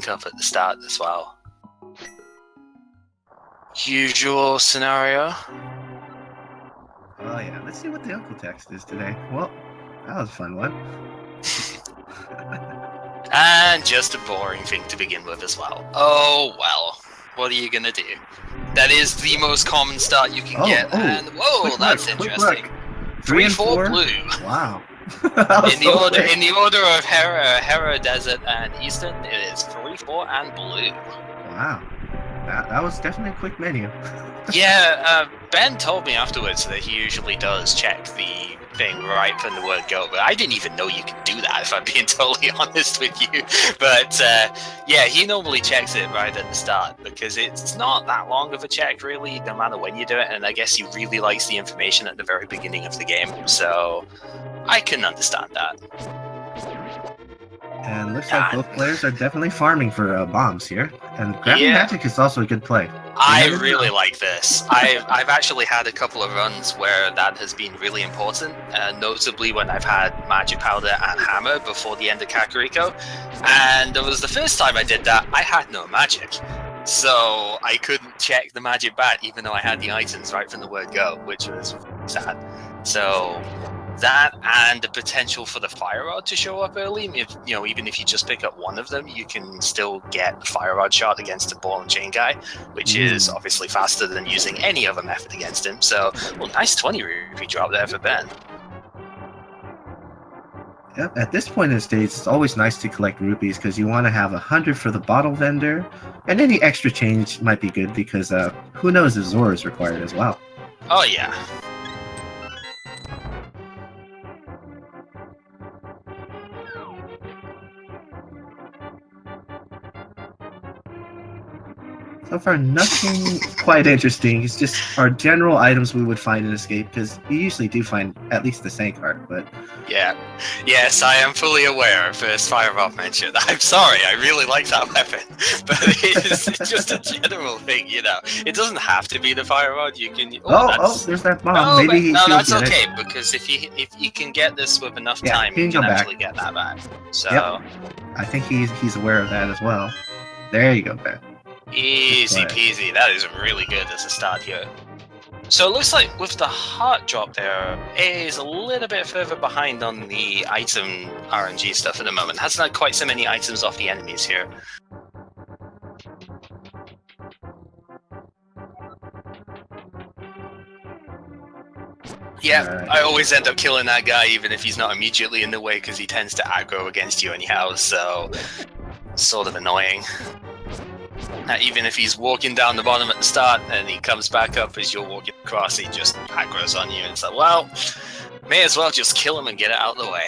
link up at the start as well. Usual scenario. Oh yeah, let's see what the Uncle text is today. Well, that was a fun one. And just a boring thing to begin with as well. Oh well, what are you gonna do? That is the most common start you can get, and whoa, that's interesting. 3-4 blue. Wow. In the order of Hera, Desert, and Eastern, it is 3-4 and blue. Wow. That was definitely a quick menu. Yeah, Ben told me afterwards that he usually does check the thing right from the word go, but I didn't even know you could do that, if I'm being totally honest with you. But yeah, he normally checks it right at the start, because it's not that long of a check, really, no matter when you do it, and I guess he really likes the information at the very beginning of the game, so I can understand that. And looks like both players are definitely farming for bombs here. And grabbing magic is also a good play. I really like this. I've actually had a couple of runs where that has been really important, notably when I've had magic powder and hammer before the end of Kakariko. And it was the first time I did that, I had no magic. So I couldn't check the magic bat, even though I had the items right from the word go, which was sad. So that and the potential for the fire rod to show up early. If, you know, even if you just pick up one of them, you can still get the fire rod shot against a ball and chain guy, which is obviously faster than using any other method against him. So, well, nice 20 rupee drop there for Ben. Yep, at this point in the stage, it's always nice to collect rupees because you want to have 100 for the bottle vendor, and any extra change might be good because who knows if Zora is required as well. Oh yeah. So far, nothing quite interesting. It's just our general items we would find in Escape, because you usually do find at least the Sank Heart, but... Yeah. Yes, I am fully aware of this fire rod mention. I'm sorry, I really like that weapon. But it's just a general thing, you know. It doesn't have to be the fire rod, you can... there's that bomb. Maybe no, that's okay, because if you can get this with enough time, you can actually get that back. So... Yep. I think he's aware of that as well. There you go, Ben. Easy peasy, that is really good as a start here. So it looks like with the heart drop there, A is a little bit further behind on the item RNG stuff at the moment. Hasn't had quite so many items off the enemies here. Yeah, I always end up killing that guy even if he's not immediately in the way because he tends to aggro against you anyhow, so sort of annoying. Even if he's walking down the bottom at the start and he comes back up as you're walking across, he just aggro's on you and it's like, well, may as well just kill him and get it out of the way.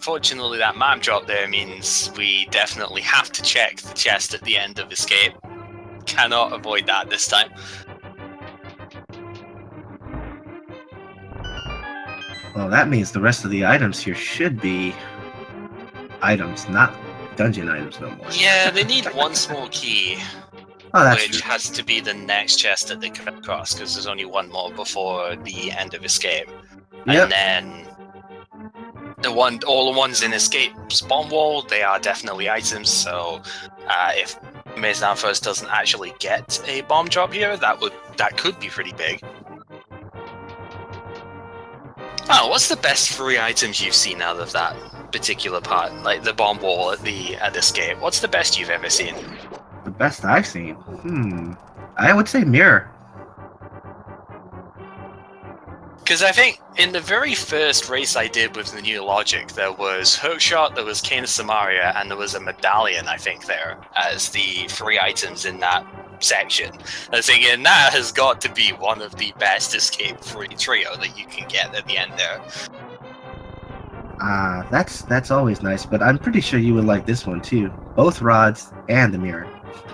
Fortunately, that map drop there means we definitely have to check the chest at the end of Escape. Cannot avoid that this time. Well, that means the rest of the items here should be items, not dungeon items no more. Yeah, they need one small key, which has to be the next chest that they come across, because there's only one more before the end of Escape. And then all the ones in Escape spawn wall, they are definitely items, so if AmazingAmpharos doesn't actually get a bomb drop here, that could be pretty big. Oh, what's the best 3 items you've seen out of that particular part, like the bomb wall at Escape? What's the best you've ever seen? The best I've seen? I would say mirror. Because I think in the very first race I did with the new logic, there was Hookshot, there was Cane of Samaria, and there was a medallion, I think, there, as the 3 items in that section. I was thinking that has got to be one of the best Escape trio that you can get at the end there. That's always nice, but I'm pretty sure you would like this one too. Both rods and the mirror.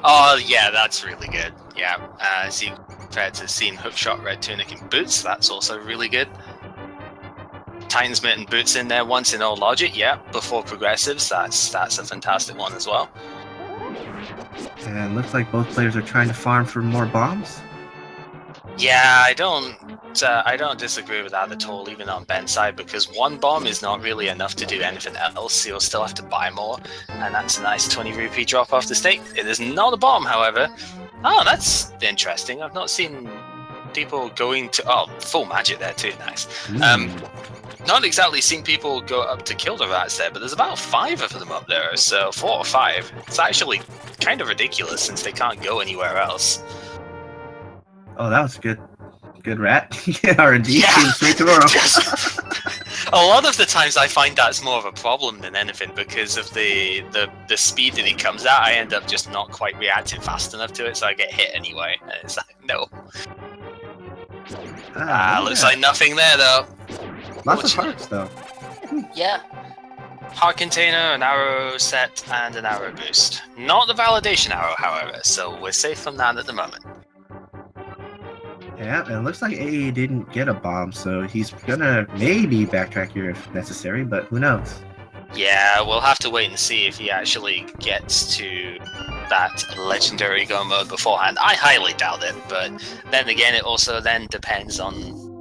Oh yeah, that's really good. Yeah, so compared to seeing Hookshot, Red Tunic, and Boots, that's also really good. Titan's Mitt and Boots in there once in all logic, yeah, before progressives, that's a fantastic one as well. And looks like both players are trying to farm for more bombs. Yeah, I don't disagree with that at all, even on Ben's side, because one bomb is not really enough to do anything else. You'll still have to buy more, and that's a nice 20 rupee drop off the stake. It is not a bomb, however. Oh, that's interesting. I've not seen people going to... Oh, full magic there too, nice. Not exactly seen people go up to kill the rats there, but there's about 5 of them up there, so 4 or 5. It's actually kind of ridiculous since they can't go anywhere else. Oh, that was good. Good rat. R&D came straight to A lot of the times I find that's more of a problem than anything because of the speed that he comes at. I end up just not quite reacting fast enough to it, so I get hit anyway. And it's like, no. Looks like nothing there, though. Lots of hearts, though. Yeah. Heart container, an arrow set, and an arrow boost. Not the validation arrow, however, so we're safe from that at the moment. Yeah, and it looks like AA didn't get a bomb, so he's gonna maybe backtrack here if necessary, but who knows? Yeah, we'll have to wait and see if he actually gets to that legendary go mode beforehand. I highly doubt it, but then again, it also then depends on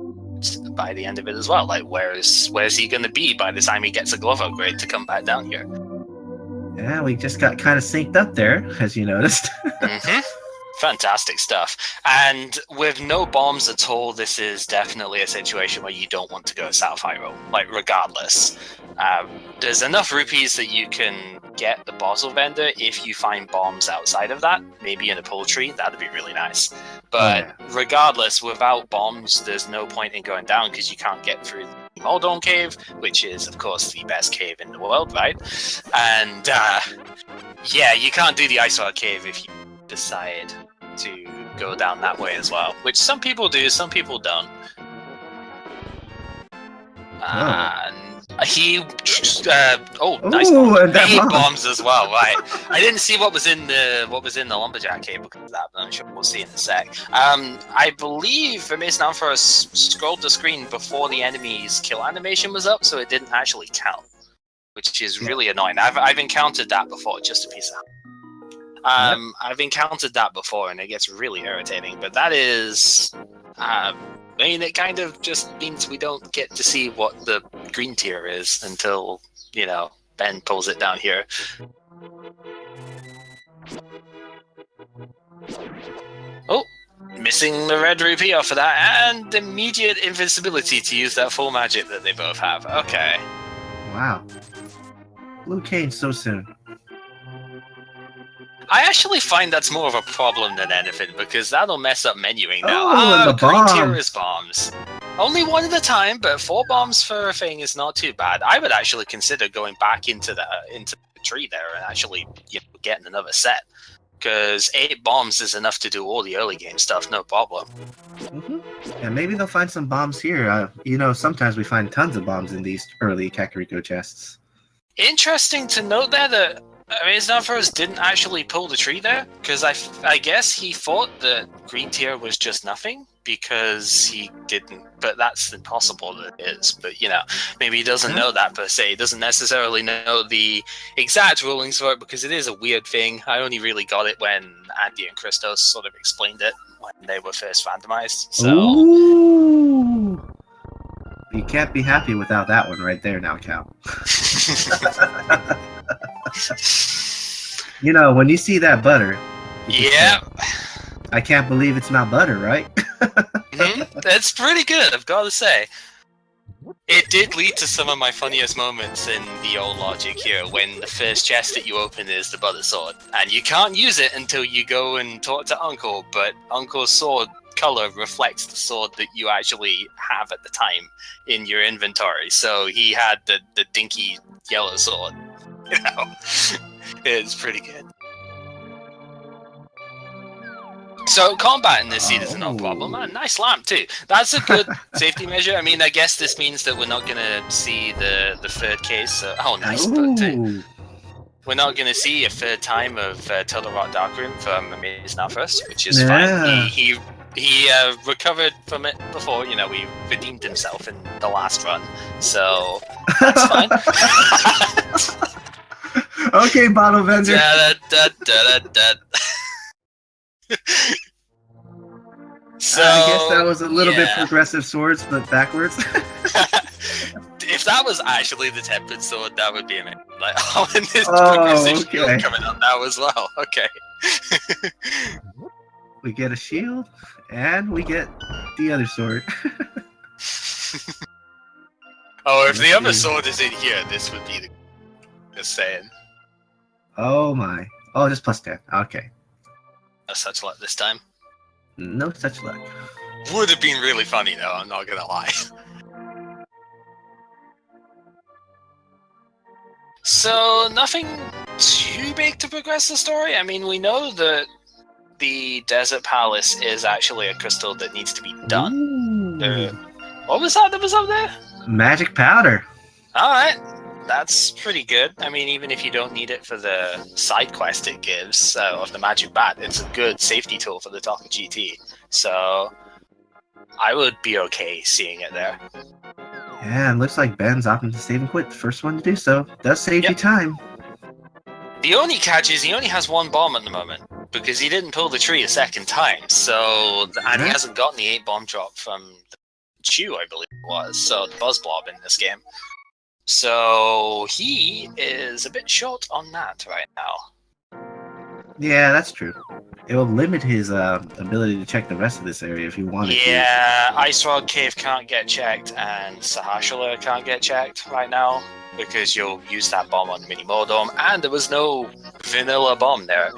by the end of it as well. Like, where's he going to be by the time he gets a glove upgrade to come back down here? Yeah, we just got kind of synced up there, as you noticed. Fantastic stuff. And with no bombs at all, this is definitely a situation where you don't want to go South High Roll, like, regardless. There's enough rupees that you can get the bottle vendor if you find bombs outside of that, maybe in a poultry. That'd be really nice. But regardless, without bombs, there's no point in going down because you can't get through the Moldorm Cave, which is, of course, the best cave in the world, right? And, yeah, you can't do the Ice Rock Cave if you decide to go down that way as well, which some people do, some people don't. And he nice bomb. Eight bombs as well, right? I didn't see what was in the lumberjack cave because of that, but I'm sure we'll see in a sec. I believe AmazingAmpharos scrolled the screen before the enemy's kill animation was up, so it didn't actually count, which is really annoying. I've encountered that before, just a piece of I've encountered that before, and it gets really irritating. But that is, I mean, it kind of just means we don't get to see what the green tier is until, you know, Ben pulls it down here. Oh, missing the red rupee off of that, and immediate invincibility to use that full magic that they both have. Okay. Wow. Blue cane so soon. I actually find that's more of a problem than anything, because that'll mess up menuing now. Oh, and the green bombs. tier is bombs. Only one at a time, but 4 bombs for a thing is not too bad. I would actually consider going back into the tree there and actually, you know, getting another set. Because 8 bombs is enough to do all the early game stuff, no problem. And maybe they'll find some bombs here. You know, sometimes we find tons of bombs in these early Kakariko chests. Interesting to note there that AmazingAmpharos didn't actually pull the tree there, because I guess he thought that green tier was just nothing, because he didn't, but that's impossible that it is. But, you know, maybe he doesn't know that per se. He doesn't necessarily know the exact rulings for it, because it is a weird thing. I only really got it when Andy and Christos sort of explained it when they were first randomized. So. Ooh. You can't be happy without that one right there now, Cal. You know, when you see that butter... Yeah. I can't believe it's not butter, right? That's pretty good, I've got to say. It did lead to some of my funniest moments in the old logic here, when the first chest that you open is the butter sword. And you can't use it until you go and talk to Uncle, but Uncle's sword color reflects the sword that you actually have at the time in your inventory. So he had the dinky yellow sword. You know, it's pretty good. So combat in this seed is no problem. Nice lamp too. That's a good safety measure. I mean, I guess this means that we're not gonna see the third case. Nice book too. We're not gonna see a third time of Total Rock Darkroom from AmazingAmpharos, which is fine. He recovered from it before. You know, he redeemed himself in the last run, so that's fine. Okay, bottle vendor. So I guess that was a little bit yeah. progressive swords, but backwards. If that was actually the tempered sword, that would be amazing. Like, oh, and this Oh, progressive shield okay. coming up now as well. Okay. We get a shield, and we get the other sword. Oh, if the Let's other see. sword is in here, this would be the just saying. Oh my. Oh, just plus 10. Okay. No such luck this time. No such luck. Would have been really funny though, I'm not gonna lie. So, nothing too big to progress the story. I mean, we know that the Desert Palace is actually a crystal that needs to be done. Ooh. What was that was up there? Magic powder. Alright, that's pretty good. I mean, even if you don't need it for the side quest it gives of the Magic Bat, it's a good safety tool for the Talking GT. So, I would be okay seeing it there. Yeah, it looks like Ben's opting to save and quit. The first one to do so. Does save you time. The only catch is he only has one bomb at the moment, because he didn't pull the tree a second time, so... And he hasn't gotten the 8 bomb drop from the Chew, I believe it was, so the Buzz Blob in this game. So he is a bit short on that right now. Yeah, that's true. It will limit his ability to check the rest of this area if he wanted to. Yeah, Ice Rod Cave can't get checked, and Sahashala can't get checked right now, because you'll use that bomb on Mini Modom, and there was no vanilla bomb there.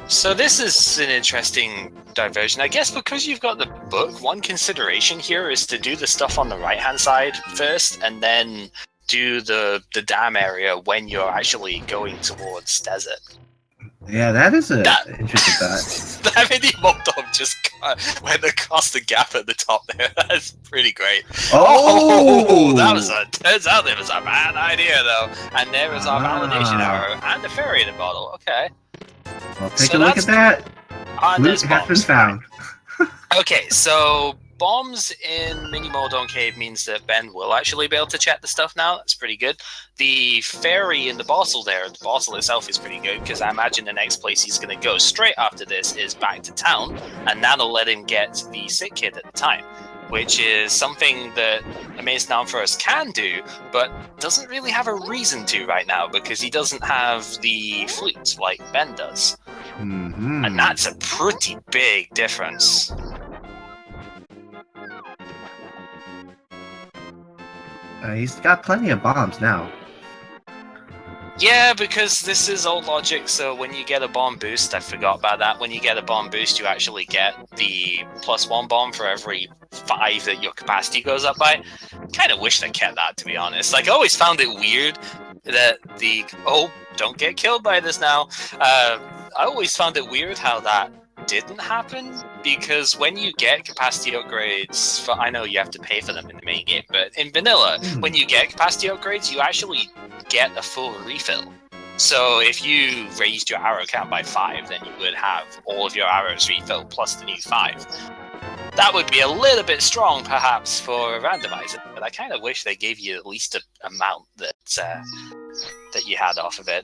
So this is an interesting diversion. I guess because you've got the book, one consideration here is to do the stuff on the right-hand side first, and then do the dam area when you're actually going towards desert. Yeah, that is an interesting thought. That Mini Modom just went across the gap at the top there. That's pretty great. Oh! Turns out there was a bad idea though. And there was our validation arrow and the fairy in the bottle. Okay. Well, take a look at that. Loot has been found. Okay, so bombs in Mini Modon Cave means that Ben will actually be able to check the stuff now. That's pretty good. The fairy in the Bossel there, the Bossel itself is pretty good, because I imagine the next place he's going to go straight after this is back to town, and that'll let him get the sick kid at the time, which is something that AmazingAmpharos can do, but doesn't really have a reason to right now, because he doesn't have the flute like Ben does. Mm-hmm. And that's a pretty big difference. He's got plenty of bombs now. Yeah, because this is old logic, so when you get a bomb boost, I forgot about that, when you get a bomb boost, you actually get the +1 bomb for every 5 that your capacity goes up by. Kind of wish they kept that, to be honest. Like, I always found it weird that the... Oh, don't get killed by this now. I always found it weird how that didn't happen, because when you get capacity upgrades, for, I know you have to pay for them in the main game, but in vanilla, when you get capacity upgrades, you actually get a full refill. So if you raised your arrow count by 5, then you would have all of your arrows refilled plus the new 5. That would be a little bit strong, perhaps, for a randomizer, but I kind of wish they gave you at least an amount that that you had off of it.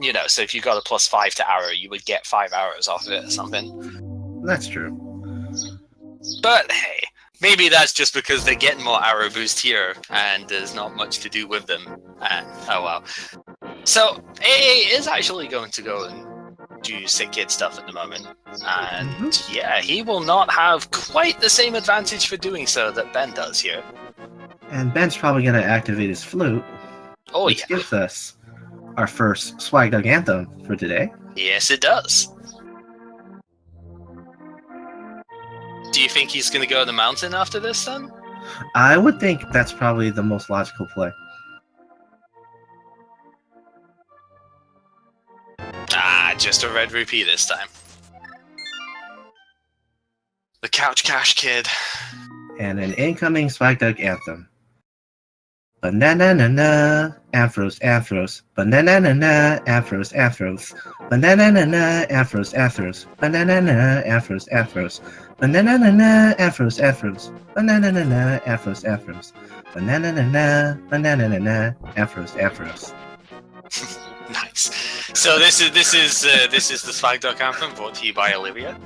You know, so if you got a +5 to arrow, you would get 5 arrows off of it or something. That's true. But hey, maybe that's just because they're getting more arrow boost here, and there's not much to do with them. Oh well. So AA is actually going to go and do sick kid stuff at the moment, and yeah, he will not have quite the same advantage for doing so that Ben does here. And Ben's probably going to activate his flute, which gives us our first Swag Dog Anthem for today. Yes, it does. Do you think he's going to go to the mountain after this, then? I would think that's probably the most logical play. Ah, just a red rupee this time. The Couch Cash Kid. And an incoming Swag Dog Anthem. Banana-na-na, Ampharos, Ampharos. Banana-na-na, Ampharos, Ampharos. Banana-na-na, Ampharos, Ampharos. Banana-na-na, Ampharos, Ampharos. Banana-na-na, Ampharos, Ampharos. Banana-na-na, Ampharos, Ampharos. Banana-na-na, banana-na-na, Ampharos, Ampharos. Nice. So this is the Swag Dog Anthem brought to you by Olivia.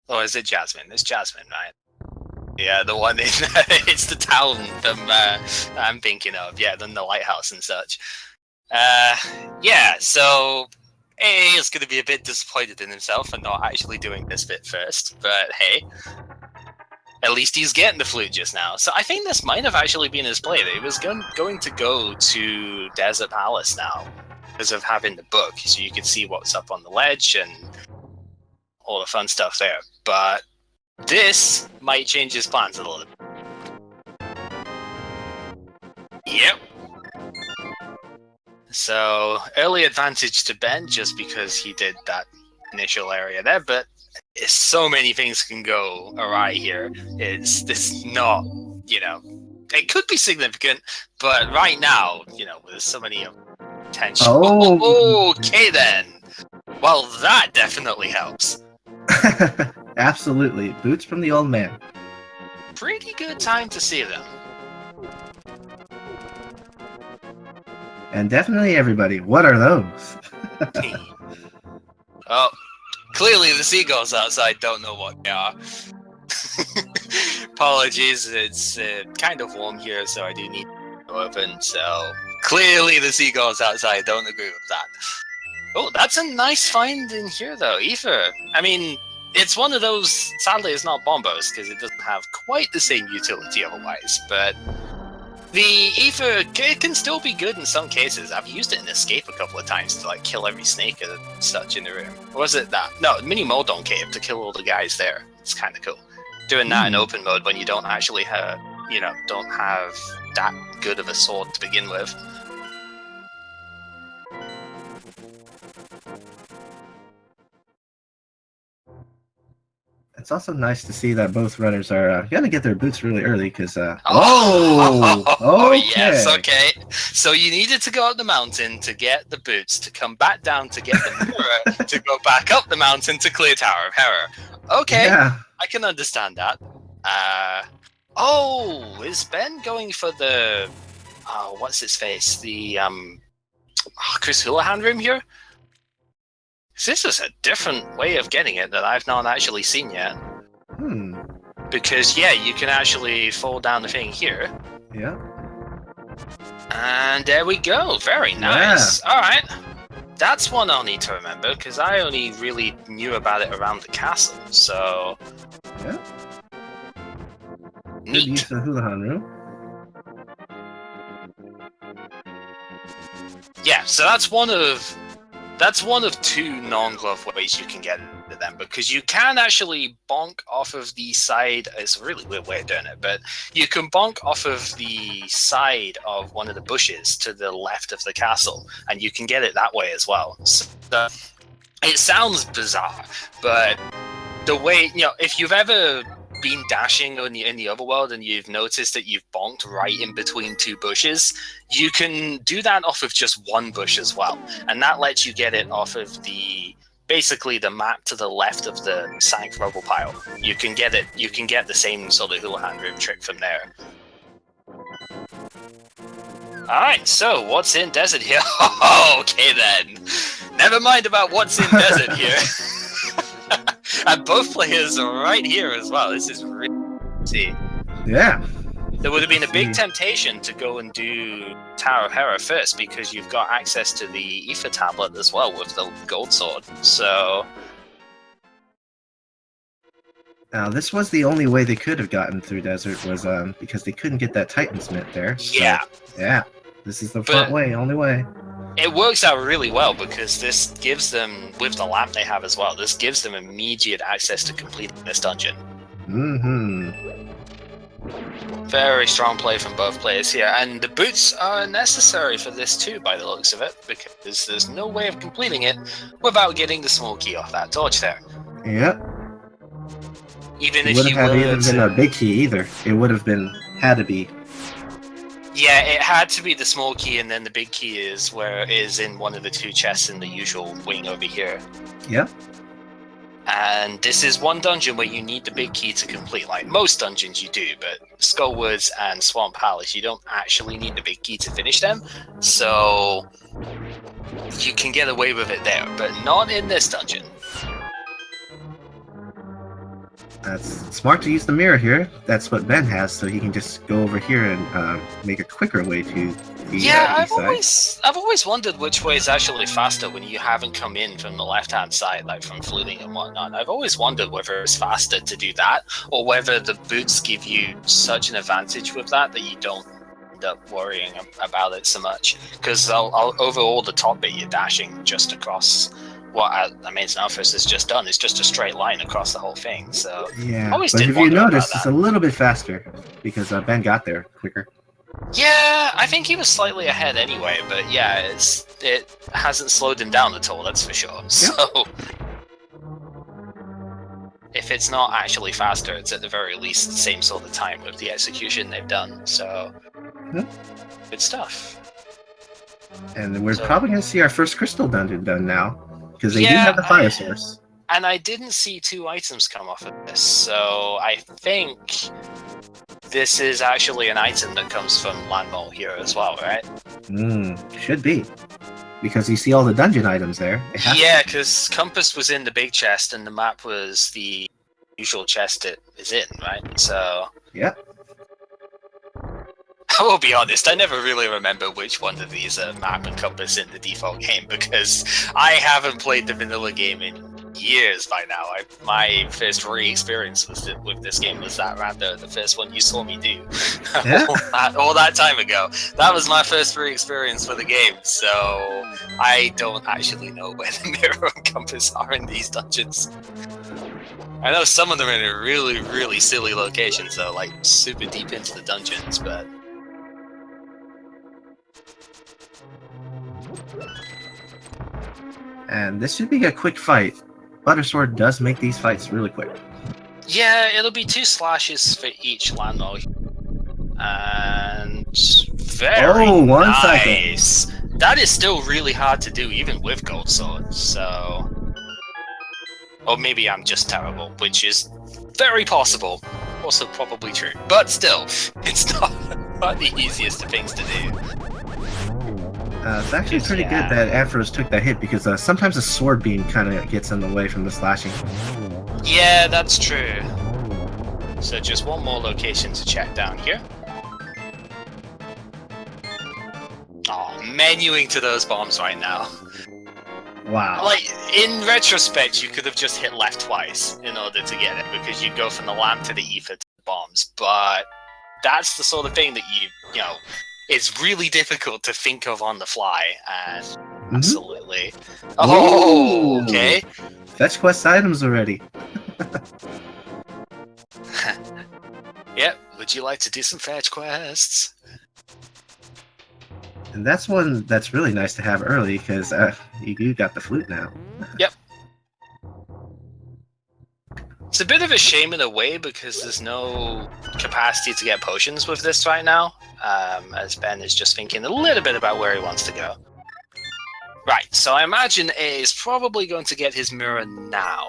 Or is it Jasmine? It's Jasmine, right? Yeah, the one in it's the town from I'm thinking of. Yeah, then the lighthouse and such. Yeah, so A is going to be a bit disappointed in himself for not actually doing this bit first, but hey, at least he's getting the flute just now. So I think this might have actually been his play. That he was going to go to Desert Palace now because of having the book, so you could see what's up on the ledge and all the fun stuff there. But this might change his plans a little bit. Yep. So, early advantage to Ben just because he did that initial area there, but so many things can go awry here. It's not, it could be significant, but right now, with so many potential. Oh. Okay then. Well, that definitely helps. Absolutely. Boots from the old man. Pretty good time to see them. And definitely everybody. What are those? Oh, clearly the seagulls outside don't know what they are. Apologies, it's kind of warm here, so I do need to open. So clearly the seagulls outside don't agree with that. Oh, that's a nice find in here, though. Ether. I mean, it's one of those. Sadly, it's not Bombos because it doesn't have quite the same utility otherwise, but. The Ether can still be good in some cases. I've used it in Escape a couple of times to kill every snake and such in the room. Or was it that? No, mini Moldon Cave to kill all the guys there. It's kind of cool. Doing that in open mode when you don't actually have, don't have that good of a sword to begin with. It's also nice to see that both runners are gonna get their boots really early because okay. Yes, okay. So you needed to go up the mountain to get the boots, to come back down to get the mirror, to go back up the mountain to clear Tower of Terror. Okay, yeah. I can understand that. Is Ben going for the what's his face? The Chris Houlihan room here? This is a different way of getting it that I've not actually seen yet. Because, yeah, you can actually fall down the thing here. Yeah. And there we go. Very nice. Yeah. All right. That's one I'll need to remember, because I only really knew about it around the castle, so... Yeah. Neat. Use the Houlihan room. Yeah, so that's one of two non-glove ways you can get to them, because you can actually bonk off of the side. It's a really weird way of doing it, but you can bonk off of the side of one of the bushes to the left of the castle, and you can get it that way as well. So, it sounds bizarre, but the way, if you've ever been dashing in the overworld and you've noticed that you've bonked right in between two bushes, you can do that off of just one bush as well, and that lets you get it off of basically the map to the left of the sank rubble pile. You can get the same sort of Houlihan room trick from there. Alright, so what's in desert here? Okay then, never mind about what's in desert here. And both players are right here as well. This is really see. Yeah. There would have been a big temptation to go and do Tower of Hera first, because you've got access to the Ether tablet as well with the gold sword. So now this was the only way they could have gotten through desert, was because they couldn't get that Titan's Mint there. So, yeah. Yeah. This is the front way, only way. It works out really well, because this gives them, with the lamp they have as well, this gives them immediate access to completing this dungeon. Very strong play from both players here, and the boots are necessary for this too, by the looks of it, because there's no way of completing it without getting the small key off that torch there. Yep. Even it if you wouldn't have been a big key either. It would have had to be. Yeah, it had to be the small key, and then the big key is in one of the two chests in the usual wing over here. Yep. And this is one dungeon where you need the big key to complete. Like most dungeons you do, but Skullwoods and Swamp Palace, you don't actually need the big key to finish them. So you can get away with it there, but not in this dungeon. That's smart to use the mirror here. That's what Ben has, so he can just go over here and make a quicker way to the east side. I've always wondered which way is actually faster when you haven't come in from the left-hand side, like from fluting and whatnot. I've always wondered whether it's faster to do that, or whether the boots give you such an advantage with that you don't end up worrying about it so much. Because overall, the top bit you're dashing just across what AmazingAmpharos has just done. It's just a straight line across the whole thing. So yeah, but if you notice, it's a little bit faster because Ben got there quicker. Yeah, I think he was slightly ahead anyway, but yeah, it hasn't slowed him down at all, that's for sure. Yep. So, if it's not actually faster, it's at the very least the same sort of time with the execution they've done, so good stuff. And we're probably going to see our first crystal dungeon done now, because they do have the fire source. And I didn't see 2 items come off of this, so I think this is actually an item that comes from Landmole here as well, right? Should be. Because you see all the dungeon items there. Yeah, because Compass was in the big chest and the map was the usual chest it is in, right? So... yeah. I will be honest, I never really remember which one of these are map and compass in the default game, because I haven't played the vanilla game in years by now. My first re-experience with this game was that Rando, the first one you saw me do. Yeah. all that time ago. That was my first re-experience for the game, so I don't actually know where the mirror and compass are in these dungeons. I know some of them are in a really, really silly locations, though, like super deep into the dungeons, but... And this should be a quick fight. Buttersword does make these fights really quick. Yeah, it'll be 2 slashes for each landmark. And very nice. Second. That is still really hard to do, even with gold swords, so... Or maybe I'm just terrible, which is very possible. Also probably true. But still, it's not the easiest of things to do. It's actually pretty good that Ampharos took that hit, because sometimes a sword beam kind of gets in the way from the slashing. Yeah, that's true. So just one more location to check down here. Oh, menuing to those bombs right now. Wow. Like, in retrospect, you could have just hit left twice in order to get it, because you'd go from the lamp to the ether to the bombs, but that's the sort of thing that you know, it's really difficult to think of on the fly, and absolutely. Oh, okay. Fetch quest items already. Yep, would you like to do some fetch quests? And that's one that's really nice to have early, because you got the flute now. Yep. It's a bit of a shame in a way, because there's no capacity to get potions with this right now, as Ben is just thinking a little bit about where he wants to go. Right, so I imagine A is probably going to get his mirror now.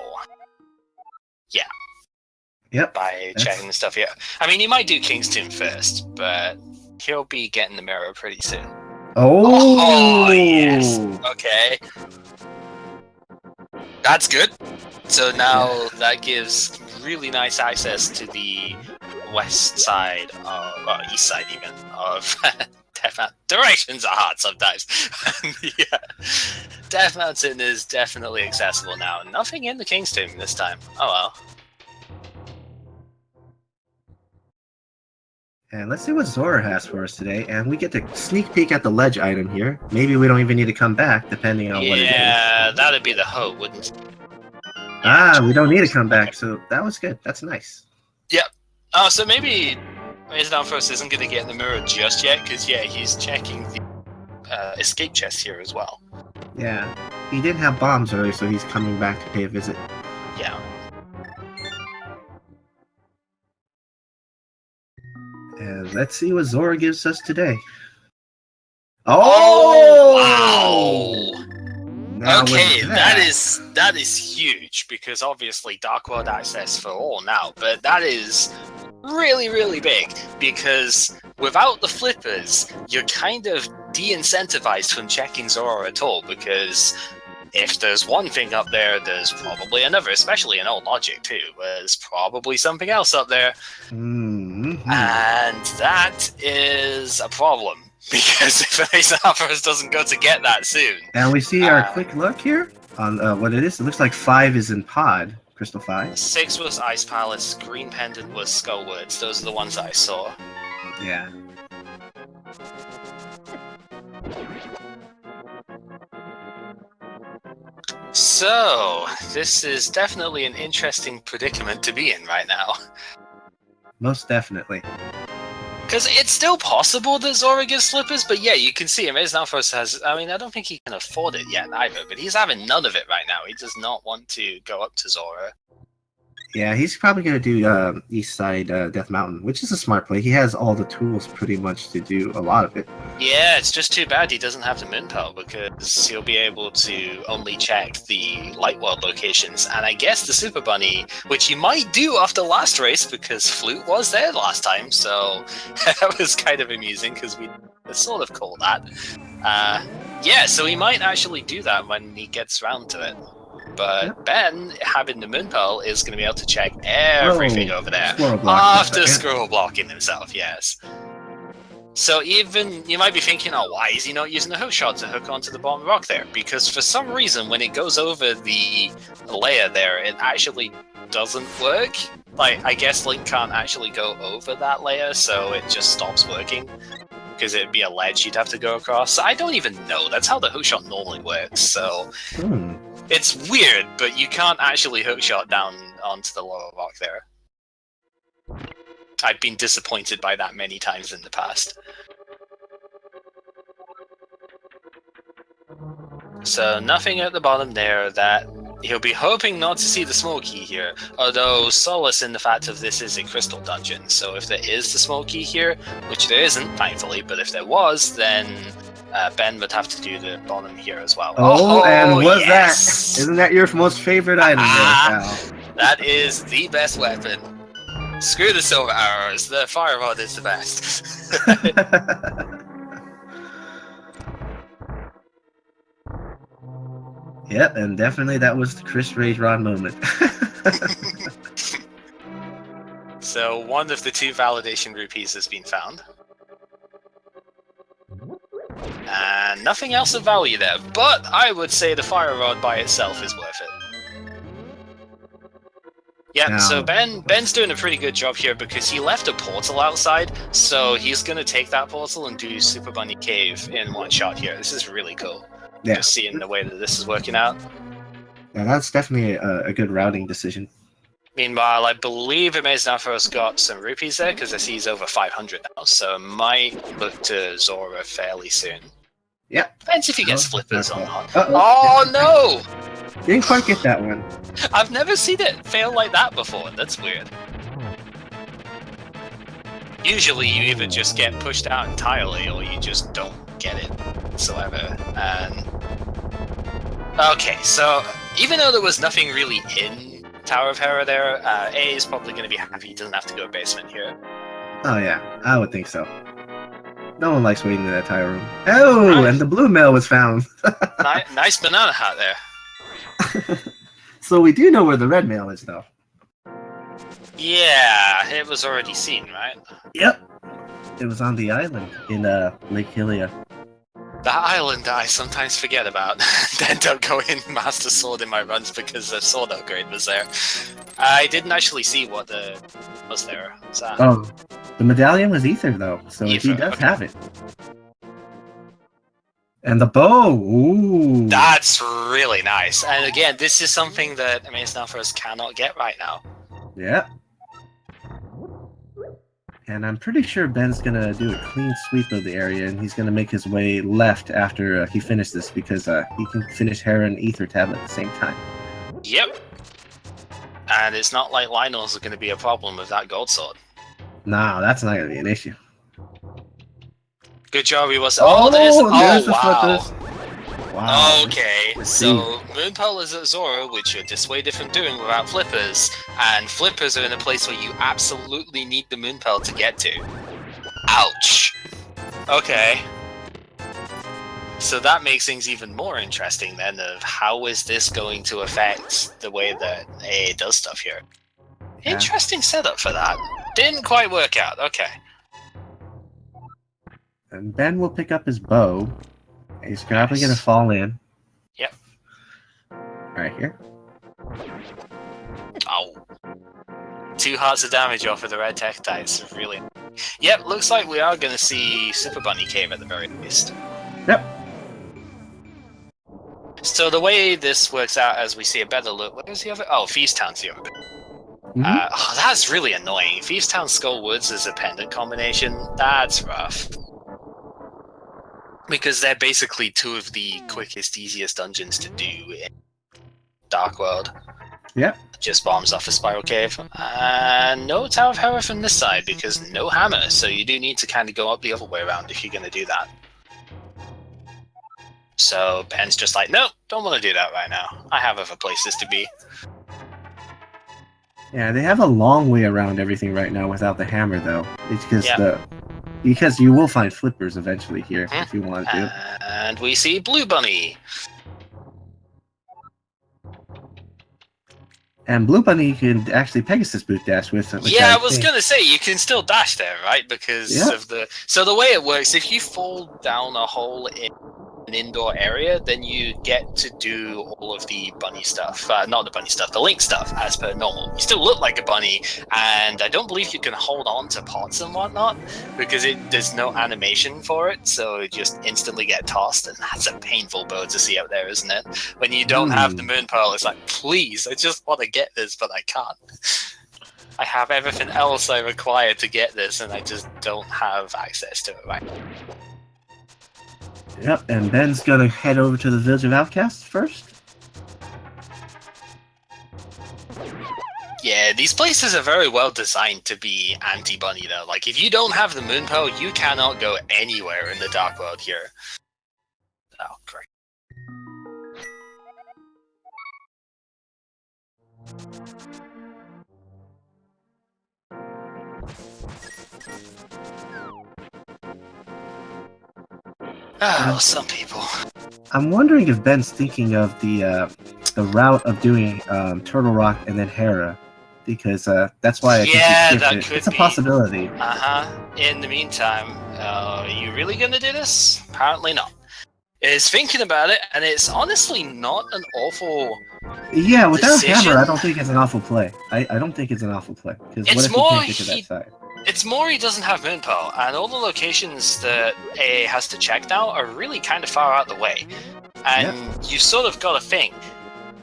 Yeah. Yep. By checking the stuff here. I mean, he might do King's Tomb first, but he'll be getting the mirror pretty soon. Oh, yes. Okay. That's good. So now that gives really nice access to the west side, or east side even, of Death Mountain. Directions are hard sometimes. Yeah. Death Mountain is definitely accessible now. Nothing in the King's Tomb this time. Oh well. And let's see what Zora has for us today. And we get to sneak peek at the ledge item here. Maybe we don't even need to come back, depending on what it is. Yeah, that'd be the hope, wouldn't it? We don't need to come back, so that was good. That's nice. Yep. Oh, so maybe AmazingAmpharos isn't going to get in the mirror just yet, because, yeah, he's checking the escape chest here as well. Yeah. He didn't have bombs earlier, so he's coming back to pay a visit. Yeah. And let's see what Zora gives us today. Oh! Wow! Now okay, that is huge, because obviously Dark World access for all now, but that is really, really big, because without the flippers, you're kind of de-incentivized from checking Zora at all, because if there's one thing up there, there's probably another, especially in old logic too. There's probably something else up there. Mm-hmm. And that is a problem. Because if AmazingAmpharos doesn't go to get that soon. And we see our quick look here on what it is. It looks like 5 is in pod. Crystal 5. 6 was Ice Palace, Green Pendant was Skullwards. Those are the ones that I saw. Yeah. So, this is definitely an interesting predicament to be in right now. Most definitely. Because it's still possible that Zora gets slippers, but yeah, you can see AmazingAmpharos has... I mean, I don't think he can afford it yet either, but he's having none of it right now. He does not want to go up to Zora. Yeah, he's probably going to do East Side Death Mountain, which is a smart play. He has all the tools pretty much to do a lot of it. Yeah, it's just too bad he doesn't have the Moonpearl, because he'll be able to only check the Light World locations, and I guess the Super Bunny, which he might do after last race, because Flute was there last time, so that was kind of amusing, because we sort of call that. Yeah, so he might actually do that when he gets round to it. But Ben, having the Moonpearl, is going to be able to check everything over there after scroll blocking himself, yes. So even, you might be thinking, oh, why is he not using the hook shot to hook onto the bottom rock there? Because for some reason, when it goes over the layer there, it actually doesn't work. Like, I guess Link can't actually go over that layer, so it just stops working. Because it'd be a ledge you'd have to go across. I don't even know. That's how the hookshot normally works, so... It's weird, but you can't actually hookshot down onto the lower rock there. I've been disappointed by that many times in the past. So nothing at the bottom there. That he'll be hoping not to see the small key here, although solace in the fact of this is a crystal dungeon, so if there is the small key here, which there isn't, thankfully, but if there was, then Ben would have to do the bottom here as well. Oh, and what's yes! that? Isn't that your most favorite item there, pal? That is the best weapon. Screw the silver arrows, the fire rod is the best. Yep, and definitely that was the Chris Rage Rod moment. So one of the 2 validation rupees has been found. And nothing else of value there, but I would say the fire rod by itself is worth it. Yeah, so Ben's doing a pretty good job here because he left a portal outside, so he's going to take that portal and do Super Bunny Cave in one shot here. This is really cool. Yeah. Just seeing the way that this is working out. Yeah, that's definitely a good routing decision. Meanwhile, I believe AmazingAmpharos got some rupees there, because I see he's over 500 now, so might look to Zora fairly soon. Yep. Depends if he gets flippers or not. Uh-oh. Oh no! Didn't quite get that one. I've never seen it fail like that before, that's weird. Usually you either just get pushed out entirely, or you just don't get it whatsoever. And okay, so even though there was nothing really in Tower of Hera there, A is probably going to be happy he doesn't have to go basement here. Oh yeah, I would think so. No one likes waiting in that tire room. Oh, nice. And the blue mail was found. Nice banana hat there. So we do know where the red mail is, though. Yeah, it was already seen, right? Yep. It was on the island in Lake Hylia. The island I sometimes forget about. Then don't go in Master Sword in my runs because the sword upgrade was there. I didn't actually see what was there. What's that? Oh, the medallion was Ether, though, so Ether, he does have it. And the bow! Ooh! That's really nice. And again, this is something that AmazingAmpharos cannot get right now. Yeah. And I'm pretty sure Ben's going to do a clean sweep of the area, and he's going to make his way left after he finishes this, because he can finish Hera and Ether Tablet at the same time. Yep. And it's not like Lionel's going to be a problem with that gold sword. No, that's not going to be an issue. Good job, he was... Oh, there's wow. Wow. Okay, so Moonpearl is at Zora, which you're dissuaded from doing without flippers, and flippers are in a place where you absolutely need the Moonpearl to get to. Ouch. Okay. So that makes things even more interesting then of how is this going to affect the way that AA does stuff here. Yeah. Interesting setup for that. Didn't quite work out. Okay. And Ben will pick up his bow. He's probably Nice. going to fall in. Yep. Right here. Oh. 2 hearts of damage off of the red Tektites. Really. Yep, looks like we are going to see Super Bunny Cave at the very least. Yep. So the way this works out as we see a better look, what is the other? Oh, Feast Town's the other. Mm-hmm. That's really annoying. Feast Town Skull Woods is a pendant combination. That's rough. Because they're basically 2 of the quickest, easiest dungeons to do in Dark World. Yep. Just bombs off a Spiral Cave. And no Tower of Hera from this side, because no hammer, so you do need to kind of go up the other way around if you're going to do that. So Ben's just like, nope, don't want to do that right now. I have other places to be. Yeah, they have a long way around everything right now without the hammer, though. It's because because you will find flippers eventually here if you want to. And we see Blue Bunny. And Blue Bunny can actually Pegasus boot dash with. Yeah, I was gonna say you can still dash there, right? Because of the. So the way it works, if you fall down a hole in an indoor area, then you get to do all of the bunny stuff. Not the bunny stuff, the Link stuff, as per normal. You still look like a bunny, and I don't believe you can hold on to pots and whatnot, because there's no animation for it, so it just instantly get tossed, and that's a painful bow to see out there, isn't it? When you don't have the Moon Pearl, it's like, please, I just want to get this, but I can't. I have everything else I require to get this, and I just don't have access to it right now. Yep, and Ben's gonna head over to the Village of Outcasts first. Yeah, these places are very well designed to be anti-bunny though. Like, if you don't have the Moon Pearl, you cannot go anywhere in the Dark World here. Oh, great. Oh, some people. I'm wondering if Ben's thinking of the route of doing Turtle Rock and then Hera, because that's why I think that could it's a possibility. In the meantime, are you really gonna do this? Apparently not. Is thinking about it, and it's honestly not an awful. Yeah, without decision. Hammer, I don't think it's an awful play. I don't think it's an awful play, because what if he can't get to that side? It's more he doesn't have Moon Pearl, and all the locations that AA has to check now are really kind of far out the way. And you sort of got to think,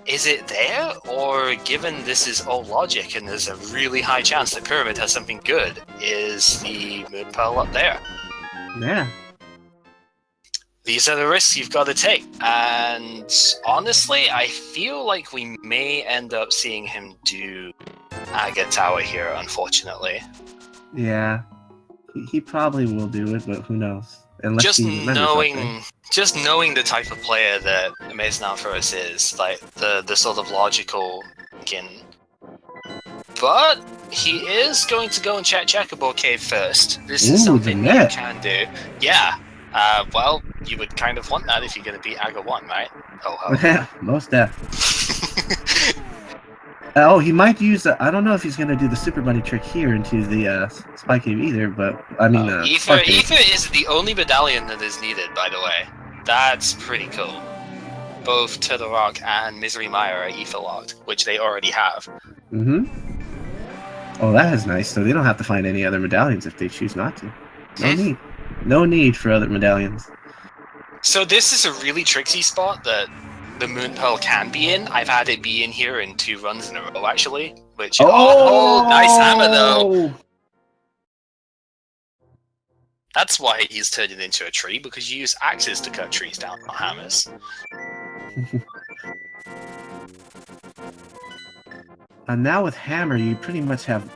is it there? Or given this is old logic and there's a really high chance that Pyramid has something good, is the Moon Pearl up there? Yeah. These are the risks you've got to take. And honestly, I feel like we may end up seeing him do Aga Tower here, unfortunately. Yeah, he probably will do it, but who knows? Unless just knowing the type of player that AmazingAmpharos is, like the sort of logical thinking. But he is going to go and check Checkerboard Cave first. This is something you can do. Yeah. Well, you would kind of want that if you're going to beat Aga 1, right? Oh, most definitely. Oh, he might use. I don't know if he's going to do the Super Bunny trick here into the Spy Cave either, but I mean, Aether is the only medallion that is needed, by the way. That's pretty cool. Both Turtle Rock and Misery Mire are Aether locked, which they already have. Mm-hmm. Oh, that is nice. So they don't have to find any other medallions if they choose not to. No need. No need for other medallions. So this is a really tricksy spot that the Moon Pearl can be in. I've had it be in here in 2 runs in a row, actually. Which nice hammer though. That's why he's turned it into a tree, because you use axes to cut trees down, not hammers. And now with hammer, you pretty much have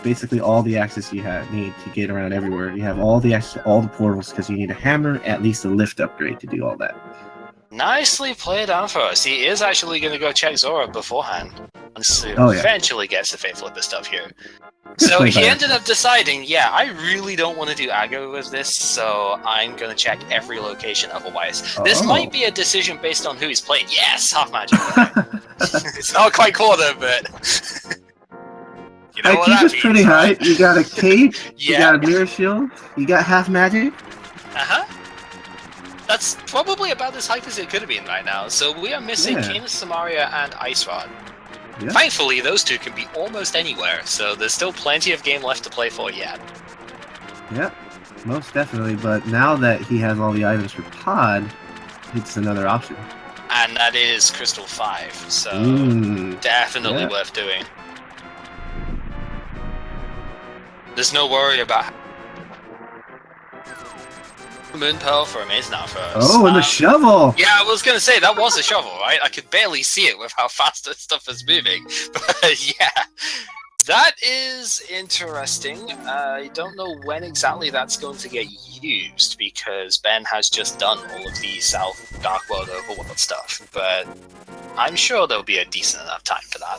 basically all the access you need to get around everywhere. You have all the portals, because you need a hammer, at least a lift upgrade to do all that. Nicely played, Ampharos. He is actually going to go check Zora beforehand, once he eventually gets the Faith Flipper stuff here. So he ended up deciding, yeah, I really don't want to do aggro with this, so I'm going to check every location otherwise. This might be a decision based on who he's playing. Yes, half magic. It's not quite quarter, but... you know what that means, pretty high. You got a cape, yeah. You got a mirror shield, you got half magic. Uh-huh. That's probably about as hype as it could have been right now. So we are missing Canis Samaria and Ice Rod. Yeah. Thankfully, those two can be almost anywhere, so there's still plenty of game left to play for yet. Yep, most definitely, but now that he has all the items for Pod, it's another option. And that is Crystal 5, so definitely worth doing. There's no worry about Moon Pearl for AmazingAmpharos. Oh, and the shovel! Yeah, I was gonna say, that was a shovel, right? I could barely see it with how fast this stuff is moving. But yeah, that is interesting. I don't know when exactly that's going to get used, because Ben has just done all of the South Dark World Overworld stuff, but I'm sure there'll be a decent enough time for that.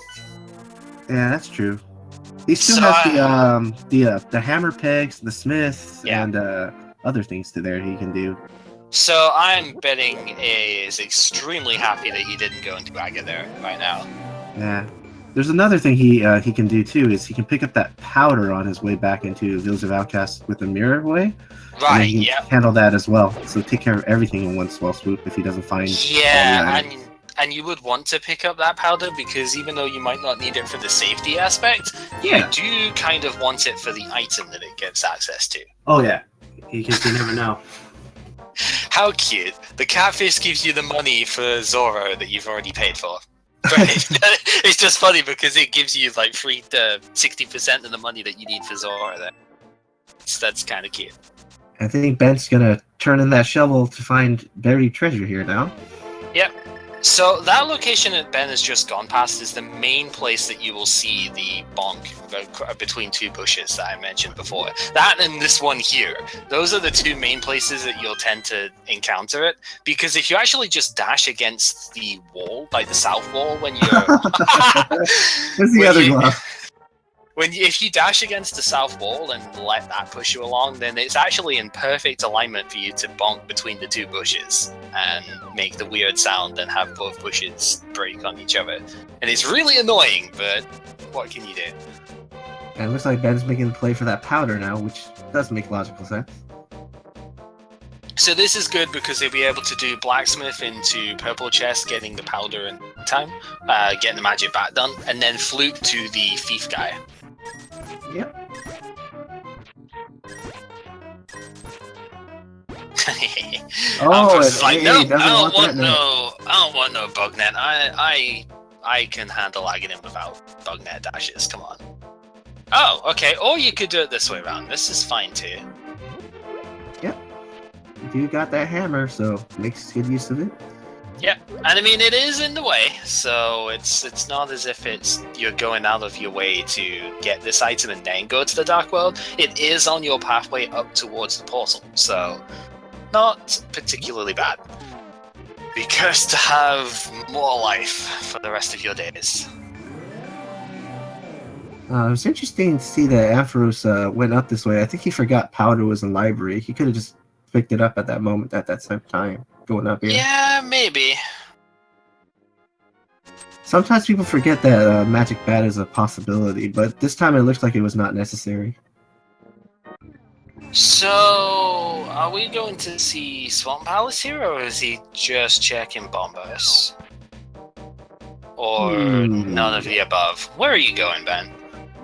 Yeah, that's true. He still has the hammer pegs, the smiths, and other things there he can do. So I'm betting A is extremely happy that he didn't go into Aga there right now. Yeah. There's another thing he can do too, is he can pick up that powder on his way back into Village of Outcasts with the mirror way. Right, and he can handle that as well. So take care of everything in one swell swoop if he doesn't find and you would want to pick up that powder, because even though you might not need it for the safety aspect, you do kind of want it for the item that it gives access to. Oh yeah. You never know. How cute. The catfish gives you the money for Zoro that you've already paid for. Right. It's just funny because it gives you like 60% of the money that you need for Zoro there. So that's kind of cute. I think Ben's gonna turn in that shovel to find buried treasure here now. Yep. So that location that Ben has just gone past is the main place that you will see the bonk between two bushes that I mentioned before. That and this one here. Those are the two main places that you'll tend to encounter it. Because if you actually just dash against the wall, like the south wall, when you're... What's the other glove? If you dash against the south wall and let that push you along, then it's actually in perfect alignment for you to bonk between the two bushes and make the weird sound and have both bushes break on each other. And it's really annoying, but what can you do? And it looks like Ben's making the play for that powder now, which does make logical sense. So this is good because they'll be able to do blacksmith into purple chest, getting the powder in time, getting the magic bat done, and then flute to the thief guy. Yep. Like, no, I don't want no bug net. I can handle Aghanim without bug net dashes. Come on. Oh, okay. Or you could do it this way around. This is fine too. Yep. You got that hammer, so makes good use of it. Yeah, and I mean it is in the way, so it's not as if you're going out of your way to get this item and then go to the Dark World. It is on your pathway up towards the portal, so not particularly bad. Be cursed to have more life for the rest of your days. It was interesting to see that Ampharos went up this way. I think he forgot powder was in library. He could have just picked it up at that moment, at that same time, going up here. Yeah, maybe. Sometimes people forget that magic bat is a possibility, but this time it looks like it was not necessary. So, are we going to see Swamp Palace here, or is he just checking Bombas? Or none of the above? Where are you going, Ben?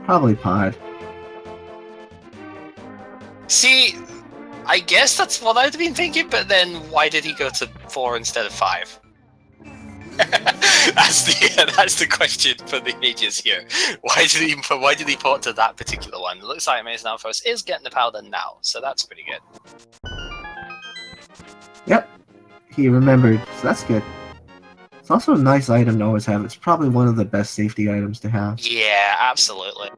Probably Pod. See, I guess that's what I'd been thinking, but then why did he go to 4 instead of 5? That's the question for the ages here. Why did he port to that particular one? It looks like AmazingAmpharos is getting the powder now, so that's pretty good. Yep, he remembered, so that's good. It's also a nice item to always have. It's probably one of the best safety items to have. Yeah, absolutely.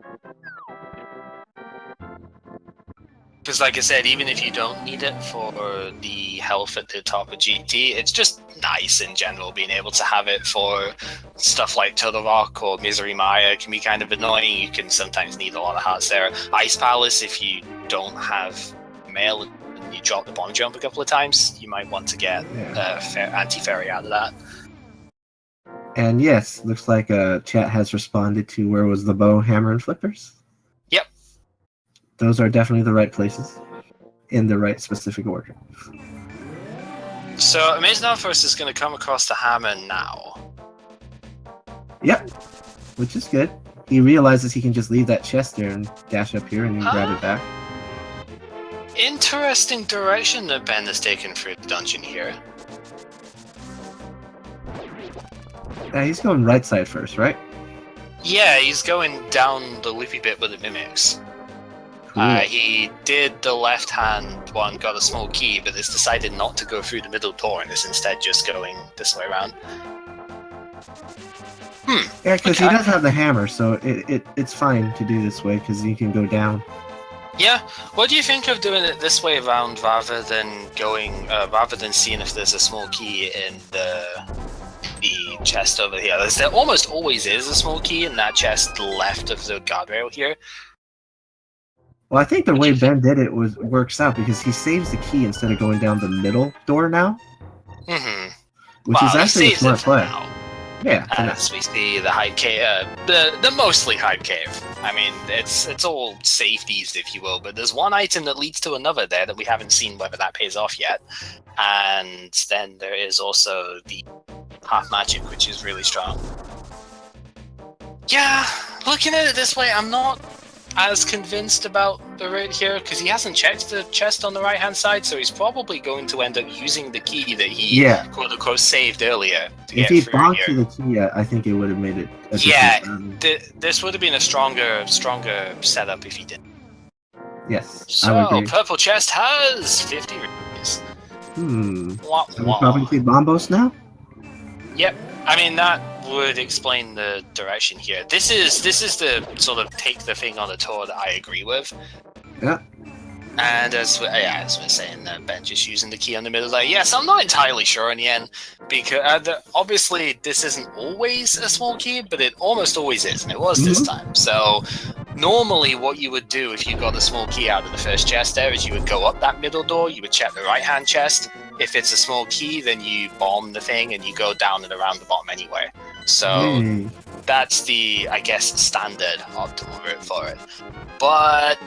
Because like I said, even if you don't need it for the health at the top of GT, it's just nice in general being able to have it for stuff like Turtle Rock or Misery Maya. It can be kind of annoying. You can sometimes need a lot of hearts there. Ice Palace, if you don't have mail and you drop the bomb jump a couple of times, you might want to get anti-fairy out of that. And yes, looks like chat has responded to where was the bow, hammer, and flippers. Yep. Those are definitely the right places in the right specific order. So AmazingAmpharos is going to come across the hammer now. Yep, which is good. He realizes he can just leave that chest there and dash up here and then grab it back. Interesting direction that Ben has taken for the dungeon here. He's going right side first, right? Yeah, he's going down the loopy bit with the mimics. Cool. He did the left-hand one, got a small key, but has decided not to go through the middle door and is instead just going this way around. Yeah, because he does have the hammer, so it's fine to do this way because you can go down. Yeah, what do you think of doing it this way around rather than going, rather than seeing if there's a small key in the chest over here? There almost always is a small key in that chest left of the guardrail here. Well, I think the way Ben did it works out because he saves the key instead of going down the middle door now. Mm-hmm. Which is actually a smart play. Now. Yeah. As we see the hide cave, the mostly hide cave. I mean, it's all safeties, if you will, but there's one item that leads to another there that we haven't seen whether that pays off yet. And then there is also the half magic, which is really strong. Yeah, looking at it this way, I'm not as convinced about the route here because he hasn't checked the chest on the right hand side, so he's probably going to end up using the key that he quote unquote saved earlier to if get he through bonked here. to the key, I think it would have made it this would have been a stronger setup if he did. Yes, so I would agree. purple chest has 50 rupees. So we probably see Bombos now? Yep. I mean, that would explain the direction here. This is the sort of take the thing on the tour that I agree with. Yeah. And as we're saying, Ben just using the key on the middle there. Yes, I'm not entirely sure in the end, because obviously this isn't always a small key, but it almost always is, and it was this time. So normally what you would do if you got a small key out of the first chest there is you would go up that middle door, you would check the right-hand chest. If it's a small key, then you bomb the thing and you go down and around the bottom anyway. So that's the, I guess, standard optimal route for it. But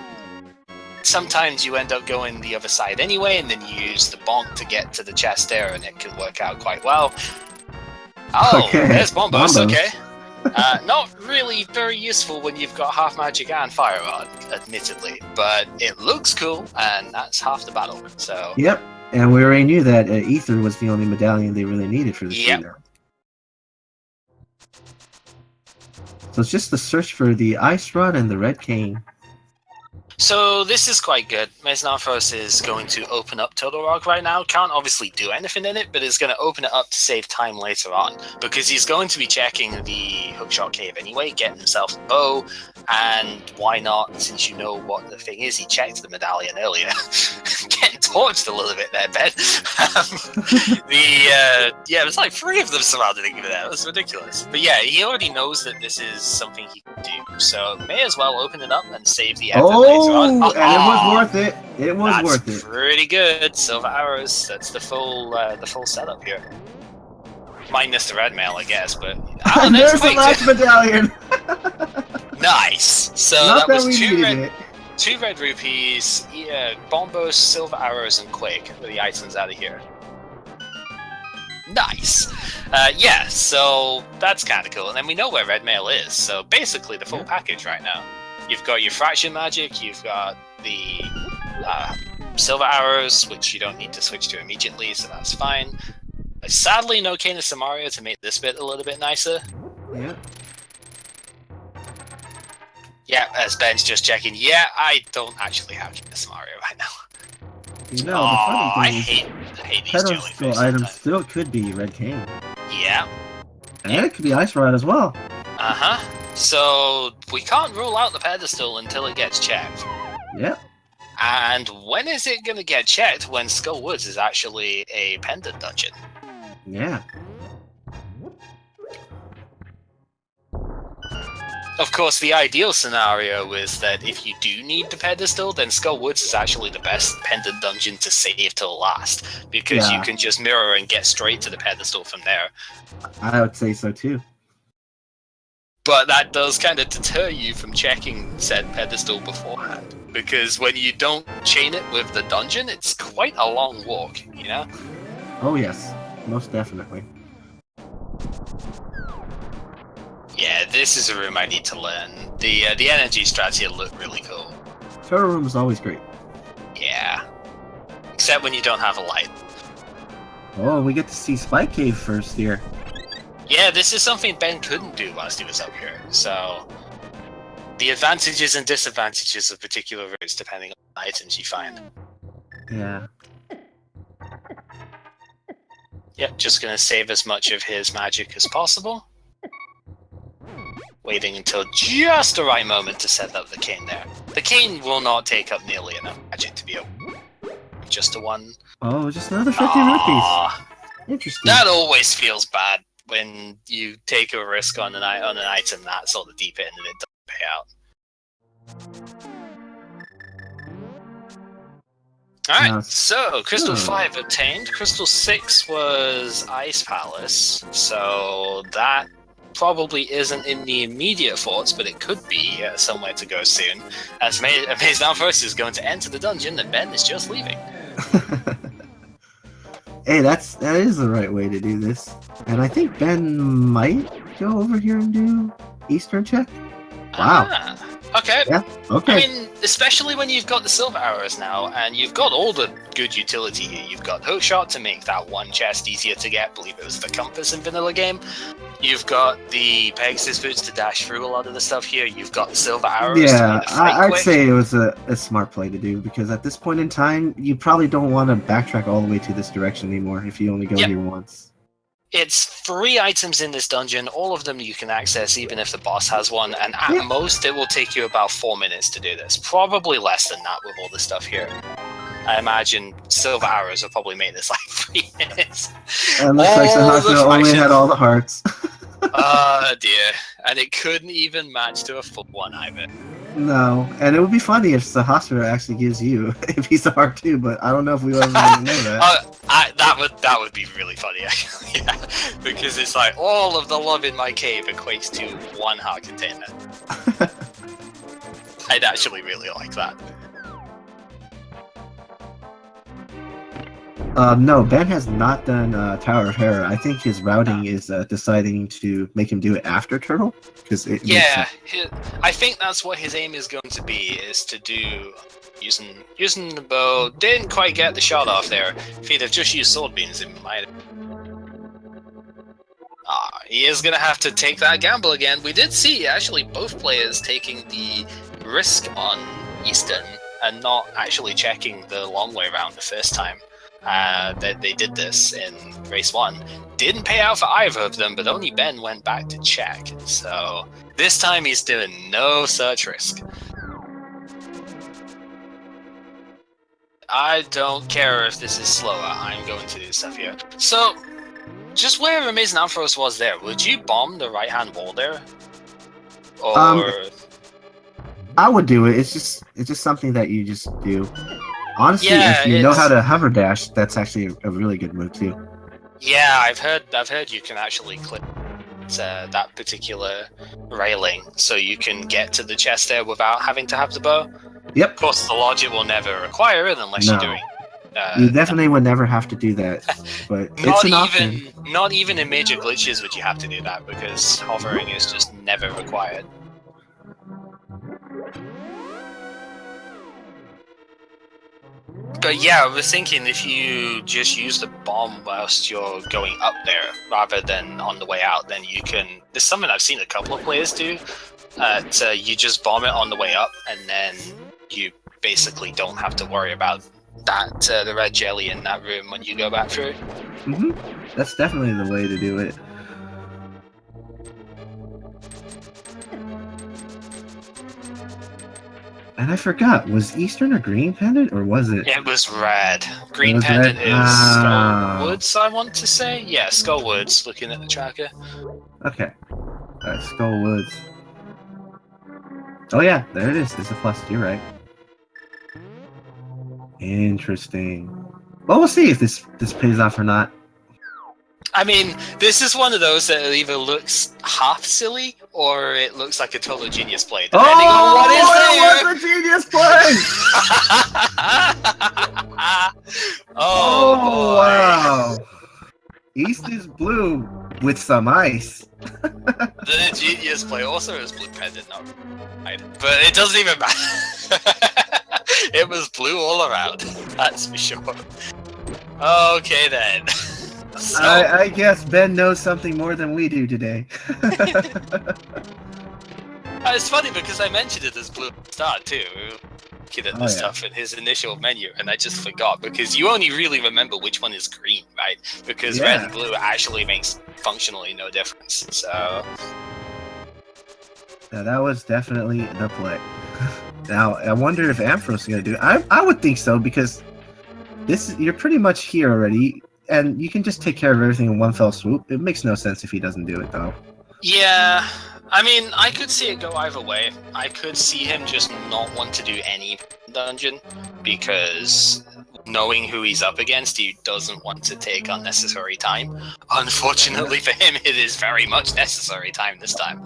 sometimes you end up going the other side anyway, and then you use the bonk to get to the chest there, and it can work out quite well. Oh, there's Bombos, okay. Not really very useful when you've got half magic and fire on, admittedly, but it looks cool, and that's half the battle. So yep, and we already knew that Ether was the only medallion they really needed for this game. So it's just the search for the Ice Rod and the Red Cane. So this is quite good. AmazingAmpharos is going to open up Turtle Rock right now. Can't obviously do anything in it, but is going to open it up to save time later on. Because he's going to be checking the Hookshot Cave anyway, getting himself a bow. And why not, since you know what the thing is, he checked the medallion earlier. Getting torched a little bit there, Ben. There's like 3 of them surrounding him there. It was ridiculous. But yeah, he already knows that this is something he can do. So may as well open it up and save the effort later on. And it was worth it. It was worth it. Pretty good. Silver arrows. That's the full setup here. Minus the red mail, I guess, but there's the last medallion. Nice. So Not that was we 2 red rupees, bombos, silver arrows, and quake were the items out of here. Nice. Yeah, so that's kind of cool. And then we know where red mail is, so basically the full package right now. You've got your fraction magic, you've got the silver arrows, which you don't need to switch to immediately, so that's fine. Sadly, no Cane of Samaria to make this bit a little bit nicer. Yeah. Yeah, as Ben's just checking. Yeah, I don't actually have Cane of Samaria right now. You know, the funny thing I hate these pedestal jellyfish items sometimes. still could be Red Cane. Yeah. And it could be Ice Rod as well. So we can't rule out the pedestal until it gets checked. Yep. And when is it going to get checked when Skull Woods is actually a pendant dungeon? Yeah. Of course, the ideal scenario is that if you do need the pedestal, then Skull Woods is actually the best pendant dungeon to save till last, because you can just mirror and get straight to the pedestal from there. I would say so too. But that does kind of deter you from checking said pedestal beforehand, because when you don't chain it with the dungeon, it's quite a long walk, you know? Oh yes, most definitely. Yeah, this is a room I need to learn. The energy strats here look really cool. Turtle room is always great. Yeah. Except when you don't have a light. Oh, we get to see Spike Cave first here. Yeah, this is something Ben couldn't do whilst he was up here, so... The advantages and disadvantages of particular routes depending on the items you find. Yeah. Yep, just gonna save as much of his magic as possible. Waiting until just the right moment to set up the cane there. The cane will not take up nearly enough magic to be able just a one. Oh, just another 50 rupees. Interesting. That always feels bad when you take a risk on an item that sort of deep in and it doesn't pay out. Alright, so Crystal 5 obtained. Crystal 6 was Ice Palace, so that probably isn't in the immediate forts, but it could be somewhere to go soon. As AmazingAmpharos is going to enter the dungeon that Ben is just leaving. Hey, that is the right way to do this. And I think Ben might go over here and do Eastern check. Wow. Okay. Yeah. Okay. I mean, especially when you've got the silver arrows now, and you've got all the good utility here. You've got Hookshot to make that one chest easier to get. I believe it was the compass in vanilla game. You've got the Pegasus boots to dash through a lot of the stuff here. You've got the silver arrows. Yeah, to fight I'd quick. say it was a smart play to do, because at this point in time, you probably don't want to backtrack all the way to this direction anymore if you only go here once. It's 3 items in this dungeon, all of them you can access even if the boss has one, and at most it will take you about 4 minutes to do this. Probably less than that with all the stuff here. I imagine silver arrows will probably make this like 3 minutes. And looks like Sahasra only had all the hearts. Oh dear. And it couldn't even match to a full one either. No, and it would be funny if Sahasra actually gives you if he's a heart too, but I don't know if we ever even know that. That would be really funny actually, yeah. Because it's like all of the love in my cave equates to 1 heart container. I'd actually really like that. No, Ben has not done Tower of Hera. I think his routing is deciding to make him do it after Turtle, because it. Yeah, I think that's what his aim is going to be, is to do using the bow. Didn't quite get the shot off there. If he'd have just used sword beams, it might. He is gonna have to take that gamble again. We did see actually both players taking the risk on Eastern and not actually checking the long way around the first time. That they did this in race 1. Didn't pay out for either of them, but only Ben went back to check. So this time he's doing no such risk. I don't care if this is slower, I'm going to do stuff here. So, just where AmazingAmpharos was there, would you bomb the right-hand wall there? Or... I would do it, it's just something that you just do. Honestly, yeah, if you know how to hover dash, that's actually a really good move too. Yeah, I've heard you can actually click that particular railing, so you can get to the chest there without having to have the bow. Yep. Of course, the logic will never require it unless you're doing. You definitely would never have to do that, but it's an option. Not even in major glitches would you have to do that, because hovering is just never required. But yeah, I was thinking if you just use the bomb whilst you're going up there, rather than on the way out, then you can... There's something I've seen a couple of players do. You just bomb it on the way up, and then you basically don't have to worry about that the red jelly in that room when you go back through. That's definitely the way to do it. And I forgot, was Eastern a green pendant, or was it? It was red. Green was pendant red? is Ah. Skull Woods, I want to say. Yeah, Skull Woods, looking at the tracker. Okay. Alright, Skull Woods. Oh yeah, there it is. It's a plus. You're right. Interesting. Well, we'll see if this pays off or not. I mean, this is one of those that either looks half silly or it looks like a total genius play, depending on what is there. It was a genius play! Oh, wow! East is blue with some ice. The genius play also is blue pendant, not right, but it doesn't even matter. It was blue all around, that's for sure. Okay then. So, I guess Ben knows something more than we do today. it's funny because I mentioned it as blue at the start too. Looking at the stuff in his initial menu, and I just forgot because you only really remember which one is green, right? Because red and blue actually makes functionally no difference. So yeah, that was definitely the play. Now I wonder if Ampharos is gonna do it. I would think so because you're pretty much here already. And you can just take care of everything in one fell swoop. It makes no sense if he doesn't do it, though. yeah, I mean, I could see it go either way. I could see him just not want to do any dungeon because knowing who he's up against, he doesn't want to take unnecessary time. Unfortunately for him, it is very much necessary time this time.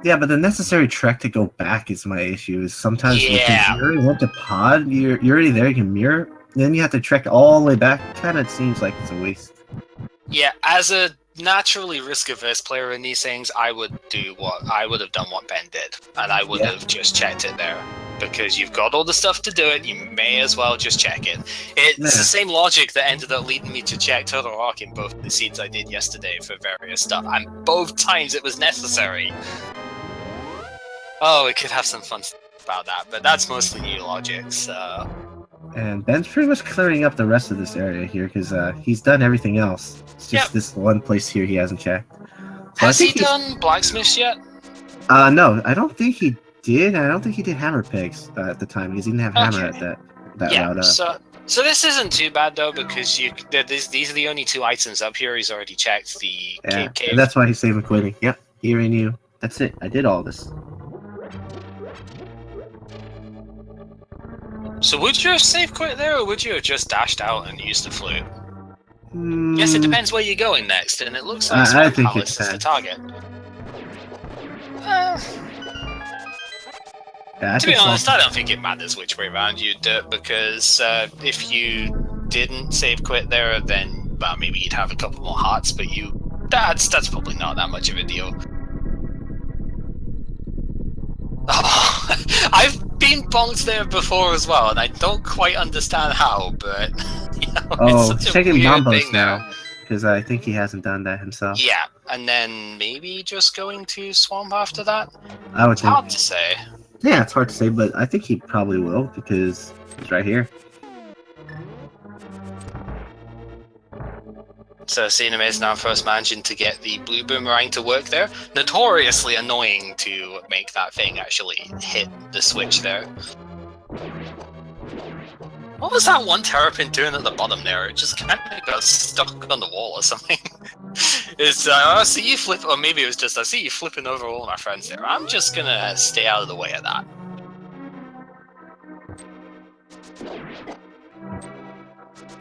Yeah, but the necessary trek to go back is my issue. Is sometimes if you already went to pod, you're already there, you can mirror. Then you have to trek all the way back. Kind of seems like it's a waste. Yeah, as a naturally risk-averse player in these things, I would have done what Ben did, and I would have just checked it there because you've got all the stuff to do it. You may as well just check it. It's the same logic that ended up leading me to check Turtle Rock in both the seeds I did yesterday for various stuff, and both times it was necessary. Oh, we could have some fun stuff about that, but that's mostly new logic. So. And Ben's pretty much clearing up the rest of this area here because he's done everything else. It's just this one place here he hasn't checked. So has he done blacksmiths yet? No, I don't think he did. I don't think he did hammer pegs at the time because he didn't have hammer at that route. So this isn't too bad though because these are the only two items up here. He's already checked the cave. And that's why he's saving quitting. Yep, he already knew. That's it. I did all this. So would you have save quit there, or would you have just dashed out and used the flute? Yes, it depends where you're going next, and it looks like Swamp Palace is the target. To be honest, I don't think it matters which way around you do it, because if you didn't save quit there, then well, maybe you'd have a couple more hearts, but that's probably not that much of a deal. Oh, I've been bonked there before as well, and I don't quite understand how, but it's such a taking weird Mambos thing now, because I think he hasn't done that himself. Yeah, and then maybe just going to Swamp after that? It's hard to say. Yeah, it's hard to say, but I think he probably will, because he's right here. So seeing AmazingAmpharos managing to get the blue boomerang to work there. Notoriously annoying to make that thing actually hit the switch there. What was that one terrapin doing at the bottom there? It just kind of got stuck on the wall or something. I see you flip, or maybe it was just I see you flipping over all my friends there. I'm just gonna stay out of the way of that.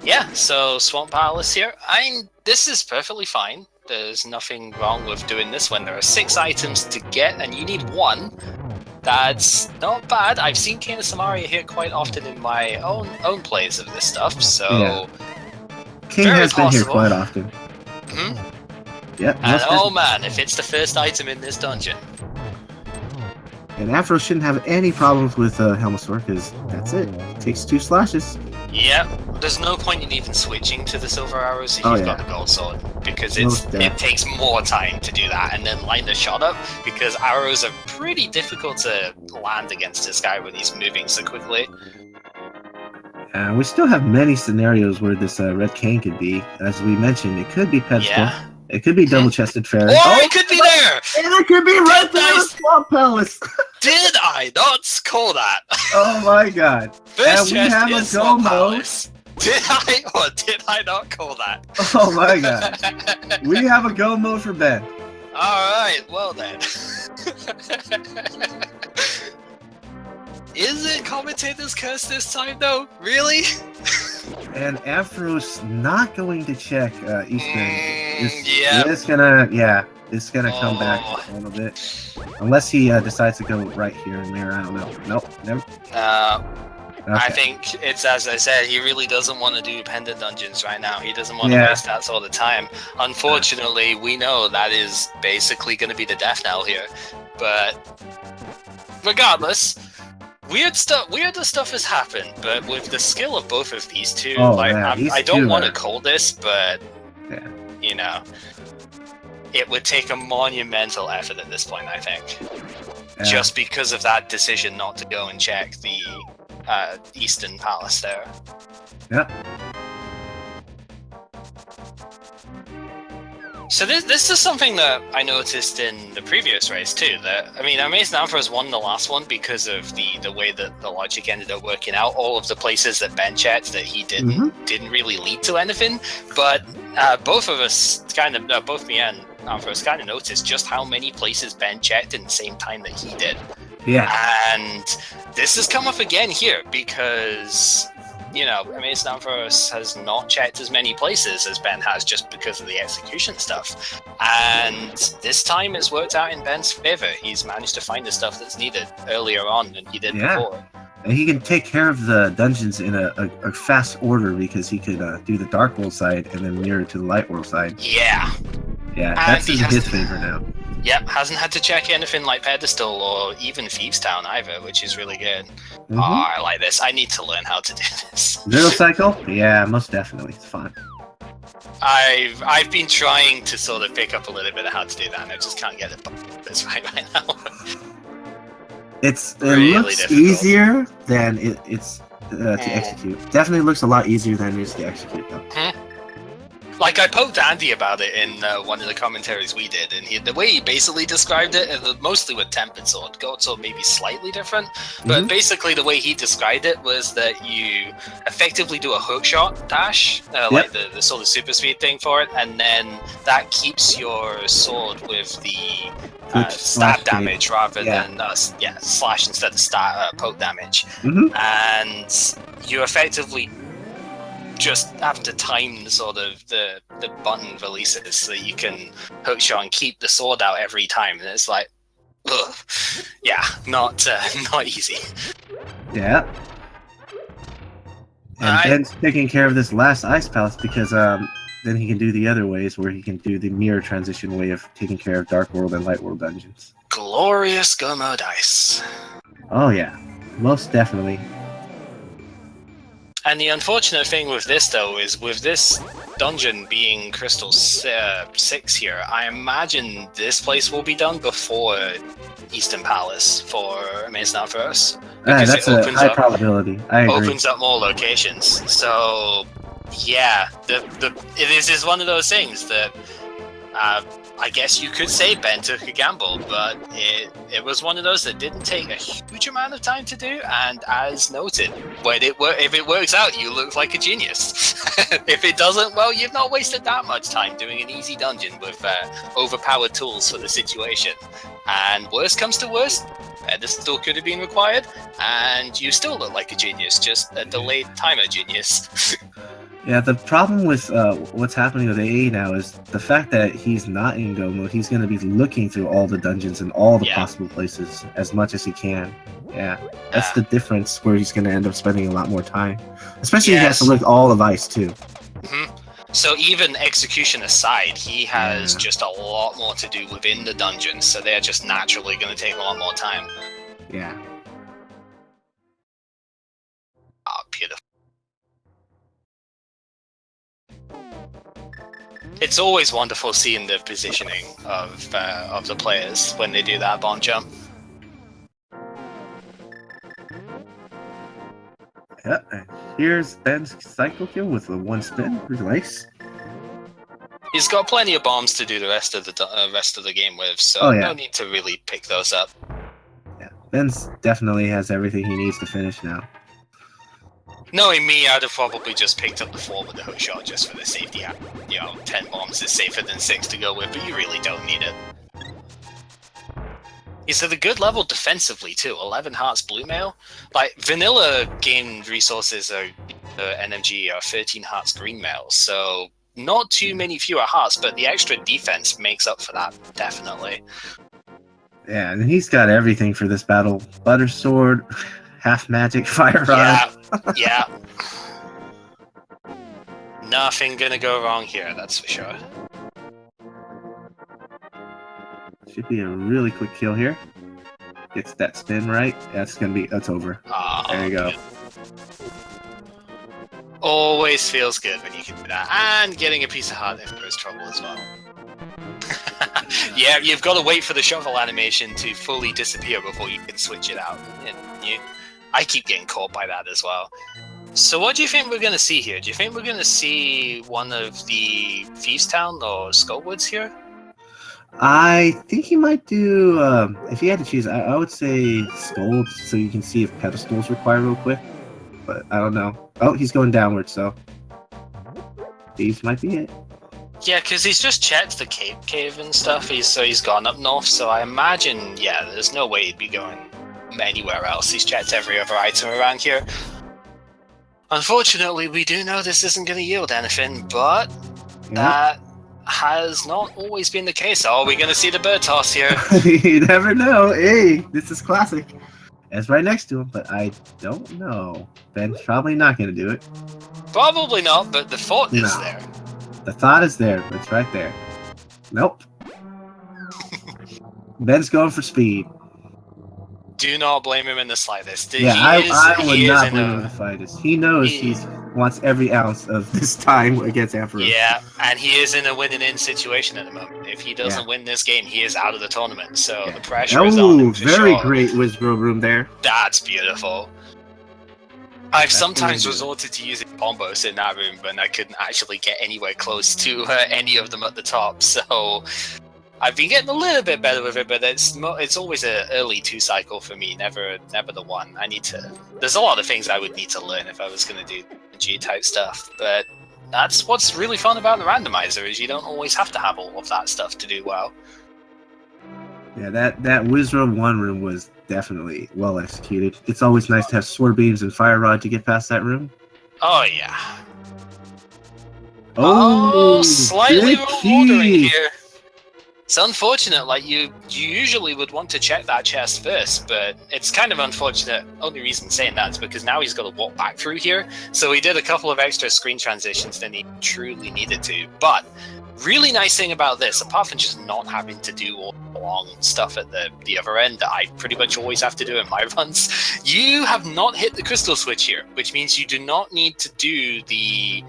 Yeah, so Swamp Palace here. This is perfectly fine. There's nothing wrong with doing this when there are 6 items to get and you need 1. That's not bad. I've seen Kena Samaria here quite often in my own plays of this stuff, so... King has been here quite often. Yeah, and oh man, if it's the first item in this dungeon. And Ampharos shouldn't have any problems with Helmosaur, because that's it. It takes 2 slashes. Yep, there's no point in even switching to the silver arrows if you've got the gold sword, because it takes more time to do that, and then line the shot up, because arrows are pretty difficult to land against this guy when he's moving so quickly. We still have many scenarios where this red cane could be. As we mentioned, it could be pedestal. Yeah. It could be double-chested fairy. Or it could be there! And it could be right there in Swamp Palace! Did I not call that? Oh my god. First And we chest have a is go Swamp mode. Palace. Did I or did I not call that? Oh my god. We have a go mode for Ben. Alright, well then. Is it Commentator's Curse this time though? Really? And Ampharos not going to check Eastern. Yeah. It's gonna come back a little bit. Unless he decides to go right here and there, I don't know. Nope, never. Okay. I think it's as I said, he really doesn't want to do pendant dungeons right now. He doesn't want to waste that sort of time. Unfortunately, we know that is basically going to be the death knell here. But regardless, weirder stuff has happened. But with the skill of both of these two, I don't want to call this, but you know, it would take a monumental effort at this point, I think. Just because of that decision not to go and check the Eastern Palace there. Yeah. So this is something that I noticed in the previous race too. That I mean, AmazingAmpharos won the last one because of the way that the logic ended up working out. All of the places that Ben checked that he didn't really lead to anything. But both of us both me and Ampharos kind of noticed just how many places Ben checked in the same time that he did. Yeah. And this has come up again here because, you know, AmazingAmpharos has not checked as many places as Ben has just because of the execution stuff. And this time it's worked out in Ben's favor. He's managed to find the stuff that's needed earlier on than he did before. And he can take care of the dungeons in a fast order because he could do the Dark World side and then mirror to the Light World side. Yeah. Yeah, that's in his favor now. Yep, hasn't had to check anything like Pedestal or even Thieves Town either, which is really good. Oh, I like this. I need to learn how to do this. Zero Cycle? Yeah, most definitely. It's fun. I've been trying to sort of pick up a little bit of how to do that, and I just can't get it this right now. It really looks difficult. easier than it's to execute. Definitely looks a lot easier than it is to execute, though. Like, I poked Andy about it in one of the commentaries we did, and the way he basically described it, mostly with Tempered Sword, Goat Sword maybe slightly different, but basically the way he described it was that you effectively do a hookshot dash, like the sort of super speed thing for it, and then that keeps your sword with the stab damage rather than slash instead of poke damage. And you effectively just have to time the sort of the button releases so that you can hookshot and keep the sword out every time, and it's like, ugh. Yeah, not easy. Yeah. And Ben's taking care of this last Ice Palace because then he can do the other ways where he can do the mirror transition way of taking care of Dark World and Light World dungeons. Glorious Gomo dice. Oh yeah, most definitely. And the unfortunate thing with this, though, is with this dungeon being Crystal 6 here, I imagine this place will be done before Eastern Palace for AmazingAmpharos. That's a high probability. I agree. Opens up more locations. So, yeah, this is one of those things that I guess you could say Ben took a gamble, but it was one of those that didn't take a huge amount of time to do, and as noted, if it works out, you look like a genius. If it doesn't, well, you've not wasted that much time doing an easy dungeon with overpowered tools for the situation. And worst comes to worst, Pedestal could have been required, and you still look like a genius, just a delayed timer genius. Yeah, the problem with what's happening with AA now is the fact that he's not in go mode. He's going to be looking through all the dungeons and all the possible places as much as he can. Yeah, that's the difference where he's going to end up spending a lot more time. Especially if he has to look all of Ice, too. So even execution aside, he has just a lot more to do within the dungeons, so they're just naturally going to take a lot more time. Yeah. Oh, beautiful. It's always wonderful seeing the positioning of the players when they do that bomb jump. Yeah, and here's Ben's cycle kill with the one spin. Nice. He's got plenty of bombs to do the rest of the game with, so no need to really pick those up. Yeah, Ben's definitely has everything he needs to finish now. Knowing me, I'd have probably just picked up the 4 with the hook shot just for the safety. 10 bombs is safer than 6 to go with, but you really don't need it. He's at a good level defensively too. 11 hearts blue mail. Like vanilla game resources are NMG are 13 hearts green mail, so not too many fewer hearts, but the extra defense makes up for that definitely. Yeah, and he's got everything for this battle. Butter sword, half magic, fire rod. Yeah. Nothing gonna go wrong here, that's for sure. Should be a really quick kill here. Gets that spin right. That's over. There you go. Always feels good when you can do that. And getting a piece of heart if there's trouble as well. Yeah, you've got to wait for the shovel animation to fully disappear before you can switch it out. I keep getting caught by that as well. So what do you think we're going to see here? Do you think we're going to see one of the Thieves Town or Skullwoods here? I think he might do, if he had to choose, I would say Skulls, so you can see if pedestals require real quick. But I don't know. Oh, he's going downward, so Thieves might be it. Yeah, because he's just checked the cave and stuff. He's gone up north, so I imagine, yeah, there's no way he'd be going anywhere else. He's checked every other item around here. Unfortunately, we do know this isn't going to yield anything, but that has not always been the case. Oh, we're going to see the bird toss here. You never know. Hey, this is classic. It's right next to him, but I don't know. Ben's probably not going to do it. Probably not, but the thought is there. The thought is there, but it's right there. Nope. Ben's going for speed. Do not blame him in the slightest. Yeah, I would not blame him in the slightest. He knows he wants every ounce of this time against Ampharos. Yeah, and he is in a win-and-in situation at the moment. If he doesn't win this game, he is out of the tournament. So the pressure is on him for very sure. Great Wizbro room there. That's beautiful. I've sometimes resorted to using combos in that room, but I couldn't actually get anywhere close to any of them at the top. So I've been getting a little bit better with it, but it's always an early 2 cycle for me, never the 1. There's a lot of things I would need to learn if I was going to do G type stuff, but that's what's really fun about the randomizer is you don't always have to have all of that stuff to do well. Yeah, that Wizroom 1 room was definitely well executed. It's always nice to have sword beams and fire rod to get past that room. Oh yeah. Oh, slightly rewarding here. It's unfortunate, like you usually would want to check that chest first, but it's kind of unfortunate. Only reason saying that is because now he's got to walk back through here. So he did a couple of extra screen transitions than he truly needed to. But really nice thing about this, apart from just not having to do all the long stuff at the other end that I pretty much always have to do in my runs, you have not hit the crystal switch here, which means you do not need to do the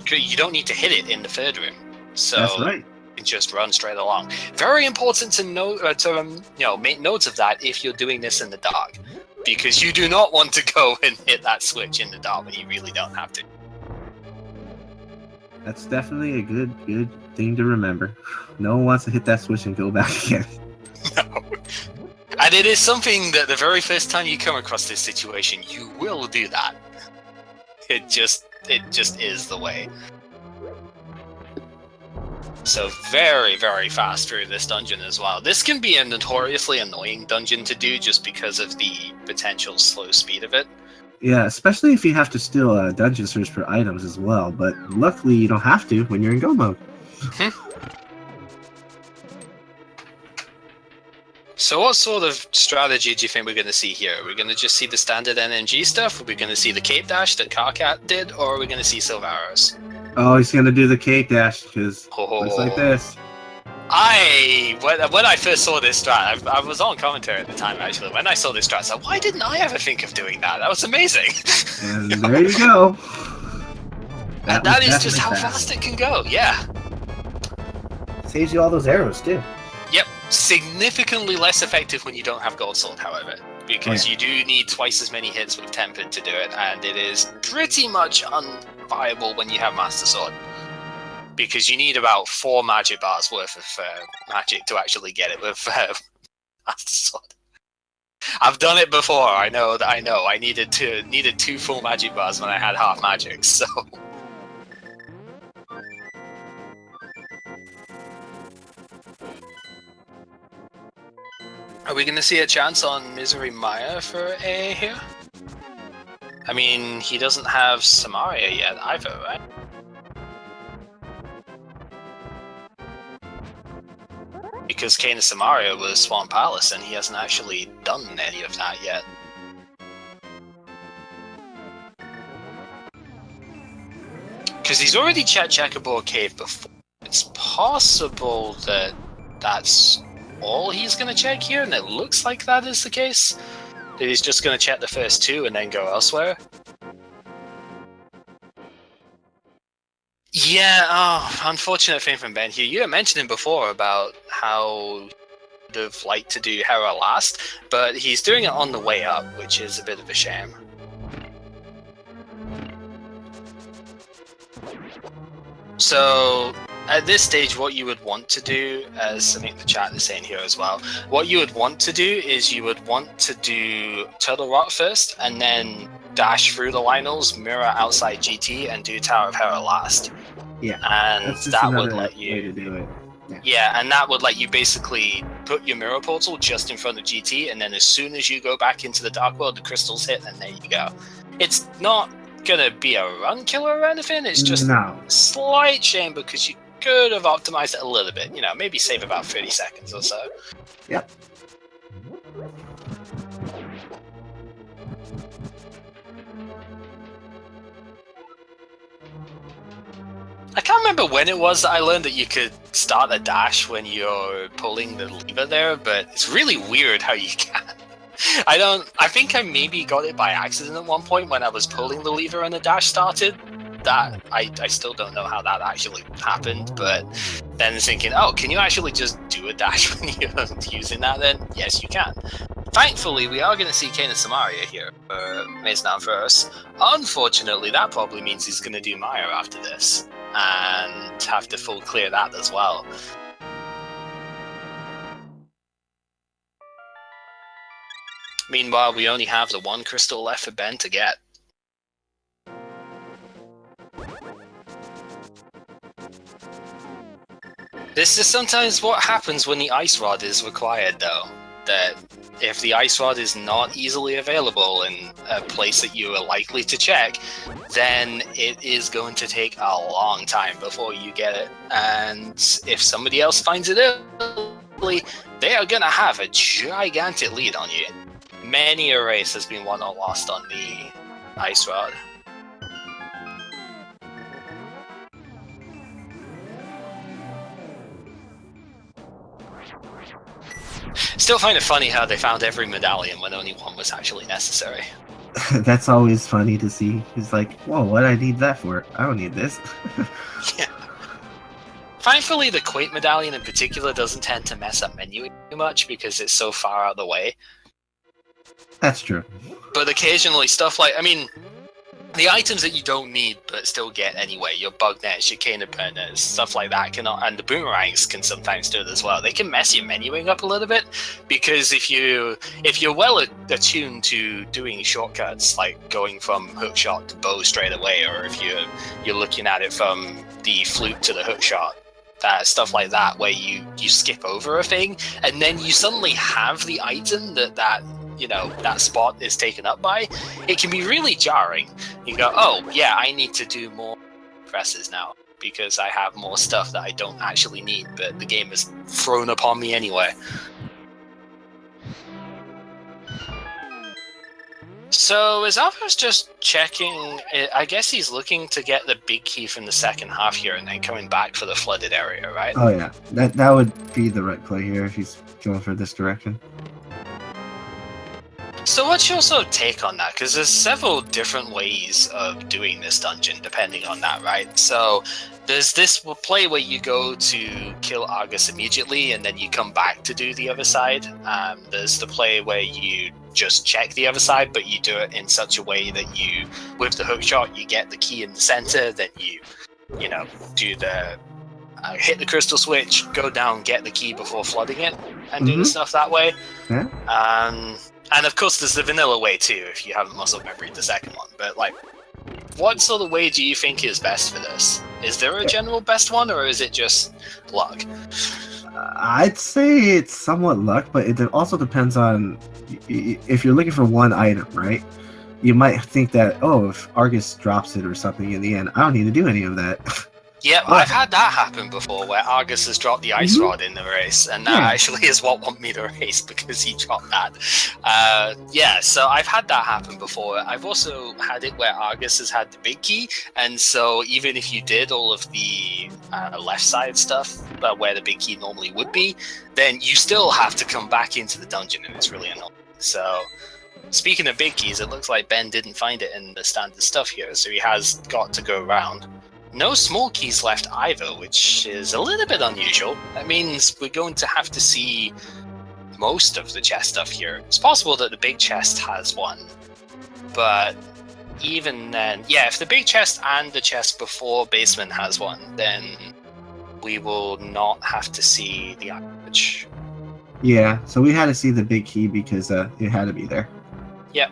you don't need to hit it in the 3rd room. So that's right. Just run straight along. Very important to know make notes of that if you're doing this in the dark, because you do not want to go and hit that switch in the dark when you really don't have to. That's definitely a good thing to remember. No one wants to hit that switch and go back again. No. And it is something that the very first time you come across this situation, you will do that. It just is the way. So very, very fast through this dungeon as well. This can be a notoriously annoying dungeon to do just because of the potential slow speed of it. Yeah, especially if you have to steal dungeon search for items as well, but luckily you don't have to when you're in go mode. So what sort of strategy do you think we're going to see here? Are we going to just see the standard NMG stuff? Are we going to see the cape dash that Carcat did? Or are we going to see silver arrows? Oh, he's going to do the cape dash, because looks like this. When I first saw this strat, I was on commentary at the time actually. When I saw this strat, I said, why didn't I ever think of doing that? That was amazing. And there you go. That is just how fast it can go, yeah. Saves you all those arrows too. Yep, significantly less effective when you don't have gold sword, however, because you do need twice as many hits with tempered to do it, and it is pretty much unviable when you have master sword. Because you need about 4 magic bars worth of magic to actually get it with Master Sword. I've done it before. I know. I needed 2 full magic bars when I had half magic. So. Are we going to see a chance on Misery Maya for A here? I mean, he doesn't have Samaria yet either, right? Because Kane of Samaria was Swamp Palace, and he hasn't actually done any of that yet. Because he's already checked Checkerboard Cave before. It's possible that that's all he's going to check here, and it looks like that is the case. That he's just going to check the first 2 and then go elsewhere. Yeah, unfortunate thing from Ben here. You had mentioned him before about how he'd have liked to do Hera last, but he's doing it on the way up, which is a bit of a shame. So, at this stage, what you would want to do, as I think the chat is saying here as well, what you would want to do is you would want to do Turtle Rock first, and then dash through the Lionels, mirror outside GT, and do Tower of Hera last. Yeah, and that would let you way to do it. Yeah, and that would let you basically put your mirror portal just in front of GT, and then as soon as you go back into the Dark World, the crystals hit, and there you go. It's not gonna be a run killer or anything, it's just a slight shame because you could have optimized it a little bit, you know, maybe save about 30 seconds or so. Yep. I can't remember when it was that I learned that you could start a dash when you're pulling the lever there, but it's really weird how you can. I think I maybe got it by accident at one point when I was pulling the lever and the dash started. That I still don't know how that actually happened, but then thinking, oh, can you actually just do a dash when you're using that then? Yes, you can. Thankfully, we are going to see Kane of Samaria here for AmazingAmpharos. Unfortunately, that probably means he's going to do Maya after this, and have to full clear that as well. Meanwhile, we only have the 1 crystal left for Ben to get. This is sometimes what happens when the ice rod is required, though. That if the ice rod is not easily available in a place that you are likely to check, then it is going to take a long time before you get it. And if somebody else finds it early, they are going to have a gigantic lead on you. Many a race has been won or lost on the ice rod. Still find it funny how they found every medallion when only 1 was actually necessary. That's always funny to see. He's like, whoa, what do I need that for? I don't need this. Yeah. Thankfully, the Quake medallion in particular doesn't tend to mess up menuing too much because it's so far out of the way. That's true. But occasionally stuff like, I mean, the items that you don't need but still get anyway, your bug nets, your cane burners, stuff like that, and the boomerangs can sometimes do it as well. They can mess your menuing up a little bit, because if you're well attuned to doing shortcuts, like going from hookshot to bow straight away, or if you're looking at it from the flute to the hookshot, stuff like that, where you skip over a thing, and then you suddenly have the item that spot is taken up by, it can be really jarring. You go, oh, yeah, I need to do more presses now, because I have more stuff that I don't actually need, but the game is thrown upon me anyway. So, is Alpha's just checking? I guess he's looking to get the big key from the second half here, and then coming back for the flooded area, right? Oh yeah, that would be the right play here if he's going for this direction. So what's your sort of take on that? Because there's several different ways of doing this dungeon, depending on that, right? So there's this play where you go to kill Argus immediately, and then you come back to do the other side. There's the play where you just check the other side, but you do it in such a way that you, with the hookshot, you get the key in the center, then you do the hit the crystal switch, go down, get the key before flooding it, and do the stuff that way. Yeah. And of course, there's the vanilla way too, if you haven't muscle memory the second one. But like, what sort of way do you think is best for this? Is there a general best one, or is it just luck? I'd say it's somewhat luck, but it also depends on if you're looking for one item, right? You might think that, oh, if Argus drops it or something in the end, I don't need to do any of that. Yeah, I've had that happen before, where Argus has dropped the ice rod in the race, and that actually is what won me the race, because he dropped that. Yeah, so I've had that happen before. I've also had it where Argus has had the big key, and so even if you did all of the left side stuff, where the big key normally would be, then you still have to come back into the dungeon, and it's really annoying. So, speaking of big keys, it looks like Ben didn't find it in the standard stuff here, so he has got to go around. No small keys left either, which is a little bit unusual. That means we're going to have to see most of the chest stuff here. It's possible that the big chest has one, but even then, yeah, if the big chest and the chest before basement has one, then we will not have to see the average. Yeah, so we had to see the big key because it had to be there. Yep.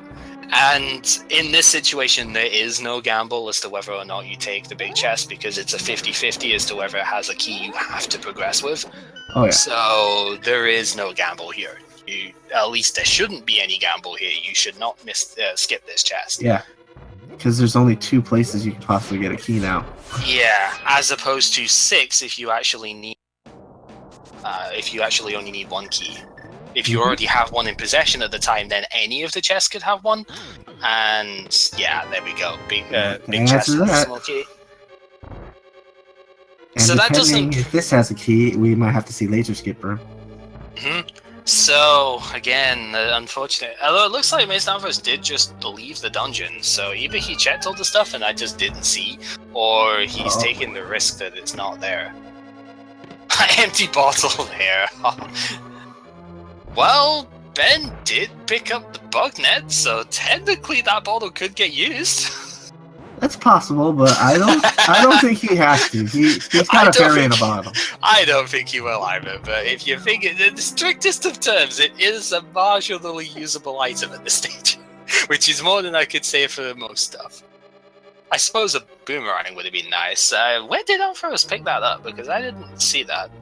And in this situation, there is no gamble as to whether or not you take the big chest, because it's a 50-50 as to whether it has a key you have to progress with. Oh, yeah. So there is no gamble here. At least there shouldn't be any gamble here. You should not skip this chest. Yeah, because there's only 2 places you can possibly get a key now. Yeah, as opposed to 6 if you actually need. If you actually only need 1 key. If you already have one in possession at the time, then any of the chests could have one. And yeah, there we go. Big chest with a small key. And so that doesn't. If this has a key, we might have to see Laser Skipper. So again, unfortunate. Although it looks like AmazingAmpharos did just leave the dungeon, so either he checked all the stuff and I just didn't see, or he's taking the risk that it's not there. Empty bottle there. Well, Ben did pick up the bug net, so technically that bottle could get used. That's possible, but I don't think he has to. He's got a fairy in a bottle. I don't think he will either, but if you think it, in the strictest of terms, it is a marginally usable item at this stage, which is more than I could say for most stuff. I suppose a boomerang would have been nice. Where did Ampharos pick that up? Because I didn't see that.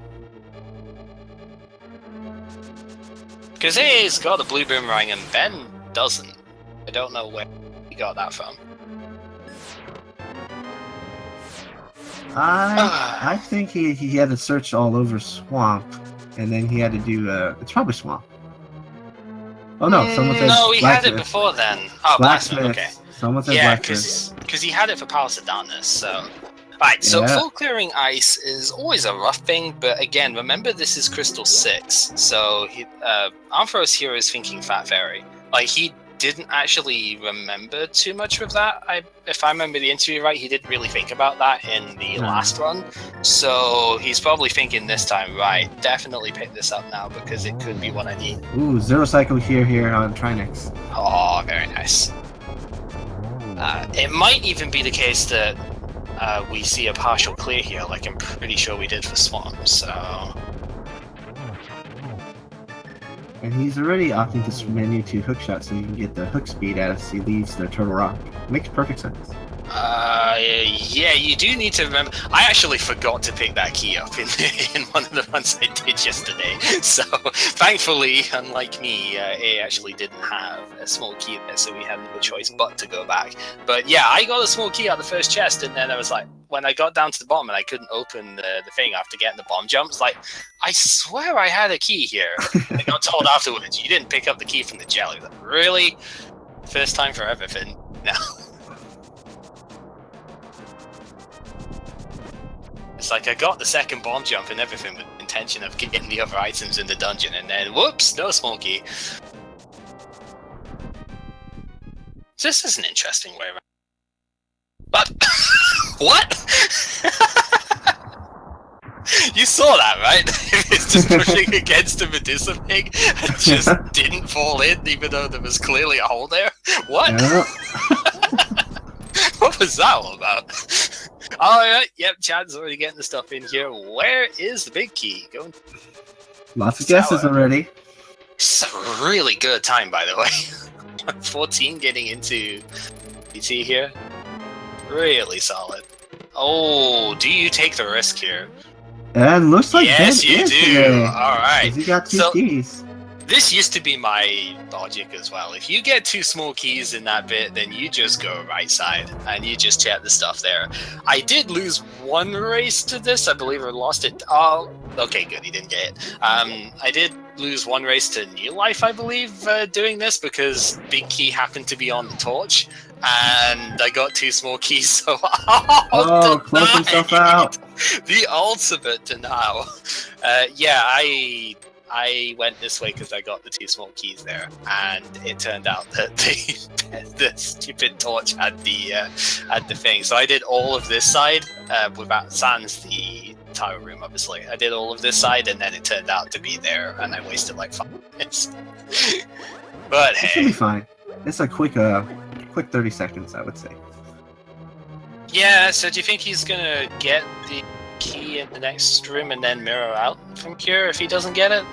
Because he's got a blue boomerang and Ben doesn't. I don't know where he got that from. I think he had to search all over Swamp, and then he had to do it's probably Swamp. Oh no, someone said no, he had it before then. Oh, Blacksmith, okay. Someone said Blacksmith. because he had it for Palace of Darkness, so... Right, so full clearing ice is always a rough thing, but again, remember this is Crystal 6, so Ampharos here is thinking Fat Fairy. Like, he didn't actually remember too much with that. If I remember the interview right, he didn't really think about that in the last run, so he's probably thinking this time, right, definitely pick this up now, because it could be what I need. Ooh, Zero Cycle here on Trinex. Oh, very nice. It might even be the case that we see a partial clear here, like I'm pretty sure we did for Swamp, so... And he's already opting to menu to hookshot so you can get the hook speed as he leaves the Turtle Rock. Makes perfect sense. Yeah, you do need to remember. I actually forgot to pick that key up in one of the runs I did yesterday. So, thankfully, unlike me, A actually didn't have a small key there, so we had no choice but to go back. But yeah, I got a small key out of the first chest, and then I was like, when I got down to the bottom and I couldn't open the thing after getting the bomb jumps, like, I swear I had a key here. I got told afterwards, you didn't pick up the key from the jelly. Like, really? First time for everything. No. It's like I got the second bomb jump and everything with the intention of getting the other items in the dungeon, and then whoops, no small key. This is an interesting way around. But what? You saw that, right? It's just pushing against the Medusa thing and just didn't fall in, even though there was clearly a hole there. What? Yeah. What was that all about? Alright, yep, Chad's already getting the stuff in here. Where is the big key? Going. Lots of guesses already. It's a really good time, by the way. 14 getting into PT here. Really solid. Oh, do you take the risk here? And looks like yes, Ben you is do. today, All right. 'cause he got 2 So- keys. This used to be my logic as well. If you get 2 small keys in that bit, then you just go right side and you just check the stuff there. I did lose 1 race to this. I believe I lost it. Oh, okay, good. He didn't get it. I did lose 1 race to New Life, I believe, doing this because Big Key happened to be on the torch. And I got 2 small keys, so Close himself out. The ultimate denial. Yeah, I went this way because I got the 2 small keys there, and it turned out that the stupid torch had the thing. So I did all of this side without sans the tower room. Obviously, I did all of this side, and then it turned out to be there, and I wasted like 5 minutes. But It should hey, be fine. It's a quick 30 seconds, I would say. yeah. So do you think he's gonna get the key in the next room and then mirror out from here if he doesn't get it?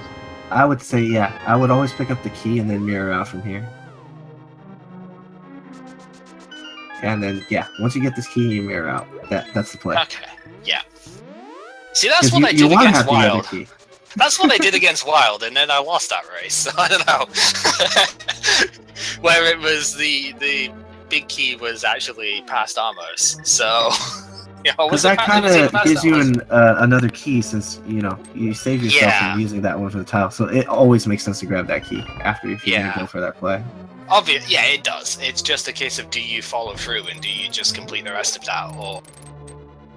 I would say, yeah. I would always pick up the key and then mirror out from here. And then, yeah, once you get this key, you mirror out. That's the play. Okay, yeah. See, that's 'Cause what I you did wanna against have the other Wild. key. That's what I did against Wild, and then I lost that race. So I don't know. Where it was the big key was actually past Amos. So yeah, Because that kind of gives you another key, since you save yourself Yeah. from using that one for the tile. So it always makes sense to grab that key after if you're Yeah. gonna go for that play. obvious. Yeah, it does. It's just a case of do you follow through and do you just complete the rest of that, or.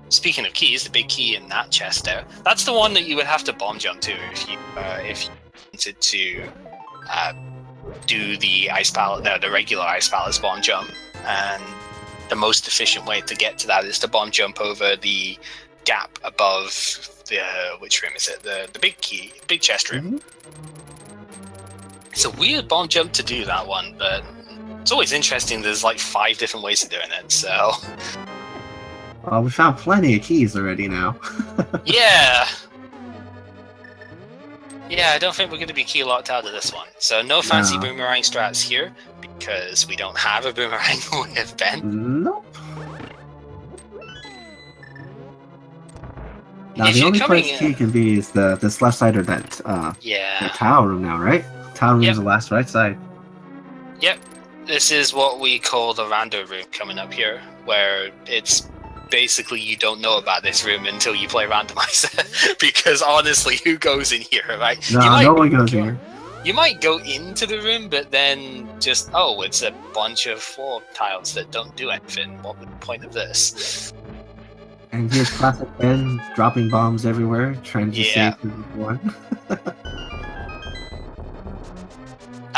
Speaking of keys, the big key in that chest there, that's the one that you would have to bomb jump to if you wanted to do the ice pallet, the regular ice palace bomb jump. And the most efficient way to get to that is to bomb jump over the gap above the which room is it? The big chest room. Mm-hmm. It's a weird bomb jump to do that one, but it's always interesting. There's like 5 different ways of doing it, so. We found plenty of keys already now. Yeah. Yeah, I don't think we're going to be key locked out of this one. So no fancy No. boomerang strats here, because we don't have a boomerang with Ben. Nope. Now If the you're only coming place in- key can be is this left side or that Yeah. tower room now, right? Tower room Yep. is the last right side. Yep. This is what we call the rando room coming up here, where it's basically you don't know about this room until you play Randomizer. Because honestly, who goes in here, right? No, no one goes here. You might go into the room, but then just, oh, it's a bunch of floor tiles that don't do anything. What would the point of this? And here's classic Ben dropping bombs everywhere, trying to Yeah. save everyone.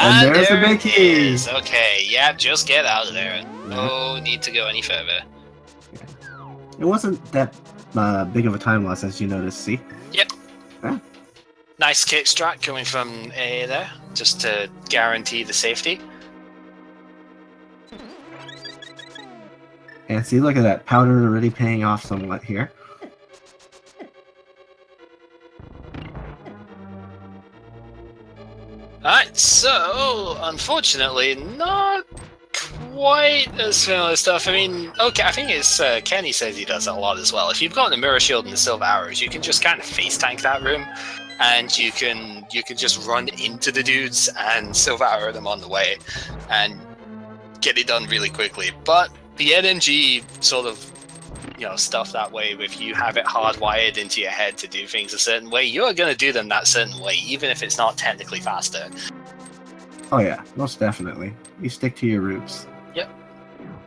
And there's the there big it key. is. Okay, yeah, just get out of there. No need to go any further. It wasn't that big of a time loss, as you noticed, see? Nice kick strat coming from A there, just to guarantee the safety. And see, look at that. Powder already paying off somewhat here. Alright, so, unfortunately, not quite as similar stuff. I mean, okay, I think it's Kenny says he does that a lot as well. If you've got the mirror shield and the silver arrows, you can just kind of face tank that room, and you can just run into the dudes and silver arrow them on the way, and get it done really quickly. But the NMG sort of, stuff that way, if you have it hardwired into your head to do things a certain way, you're going to do them that certain way, even if it's not technically faster. Oh yeah, most definitely. You stick to your roots.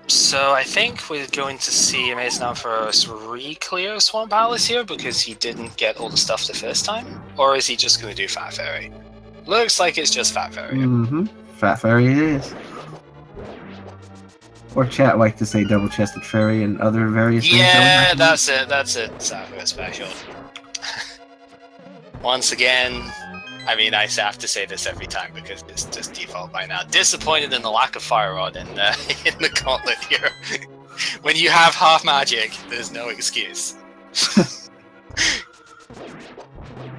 So I think we're going to see AmazingAmpharos re-clear Swamp Palace here because he didn't get all the stuff the first time? Or is he just going to do Fat Fairy? Looks like it's just Fat Fairy. Mm-hmm. Fat fairy it is. Or chat like to say double-chested fairy and other various things. Yeah, that's it. That's a Sakura special. Once again, I mean, I have to say this every time because it's just default by now. Disappointed in the lack of Fire Rod in the gauntlet here. When you have half magic, there's no excuse.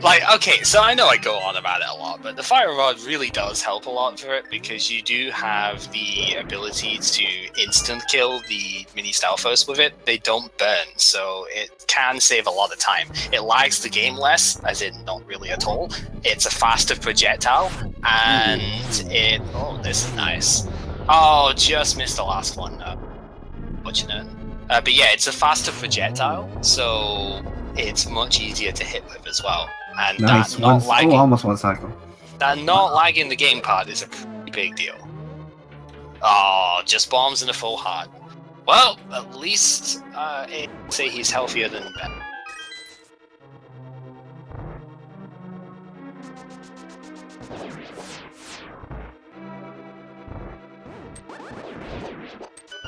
Like, okay, so I know I go on about it a lot, but the Fire Rod really does help a lot for it, because you do have the ability to instant kill the mini Stalfos with it. They don't burn, so it can save a lot of time. It lags the game less, as in not really at all. It's a faster projectile, and it... Oh, this is nice. Oh, just missed the last one. Fortunate. But yeah, it's a faster projectile, so it's much easier to hit with as well. And Nice. that not lagging, Almost one cycle. that not lagging the game part is a pretty big deal. Oh, just bombs and a full heart. Well, at least I'd say he's healthier than Ben.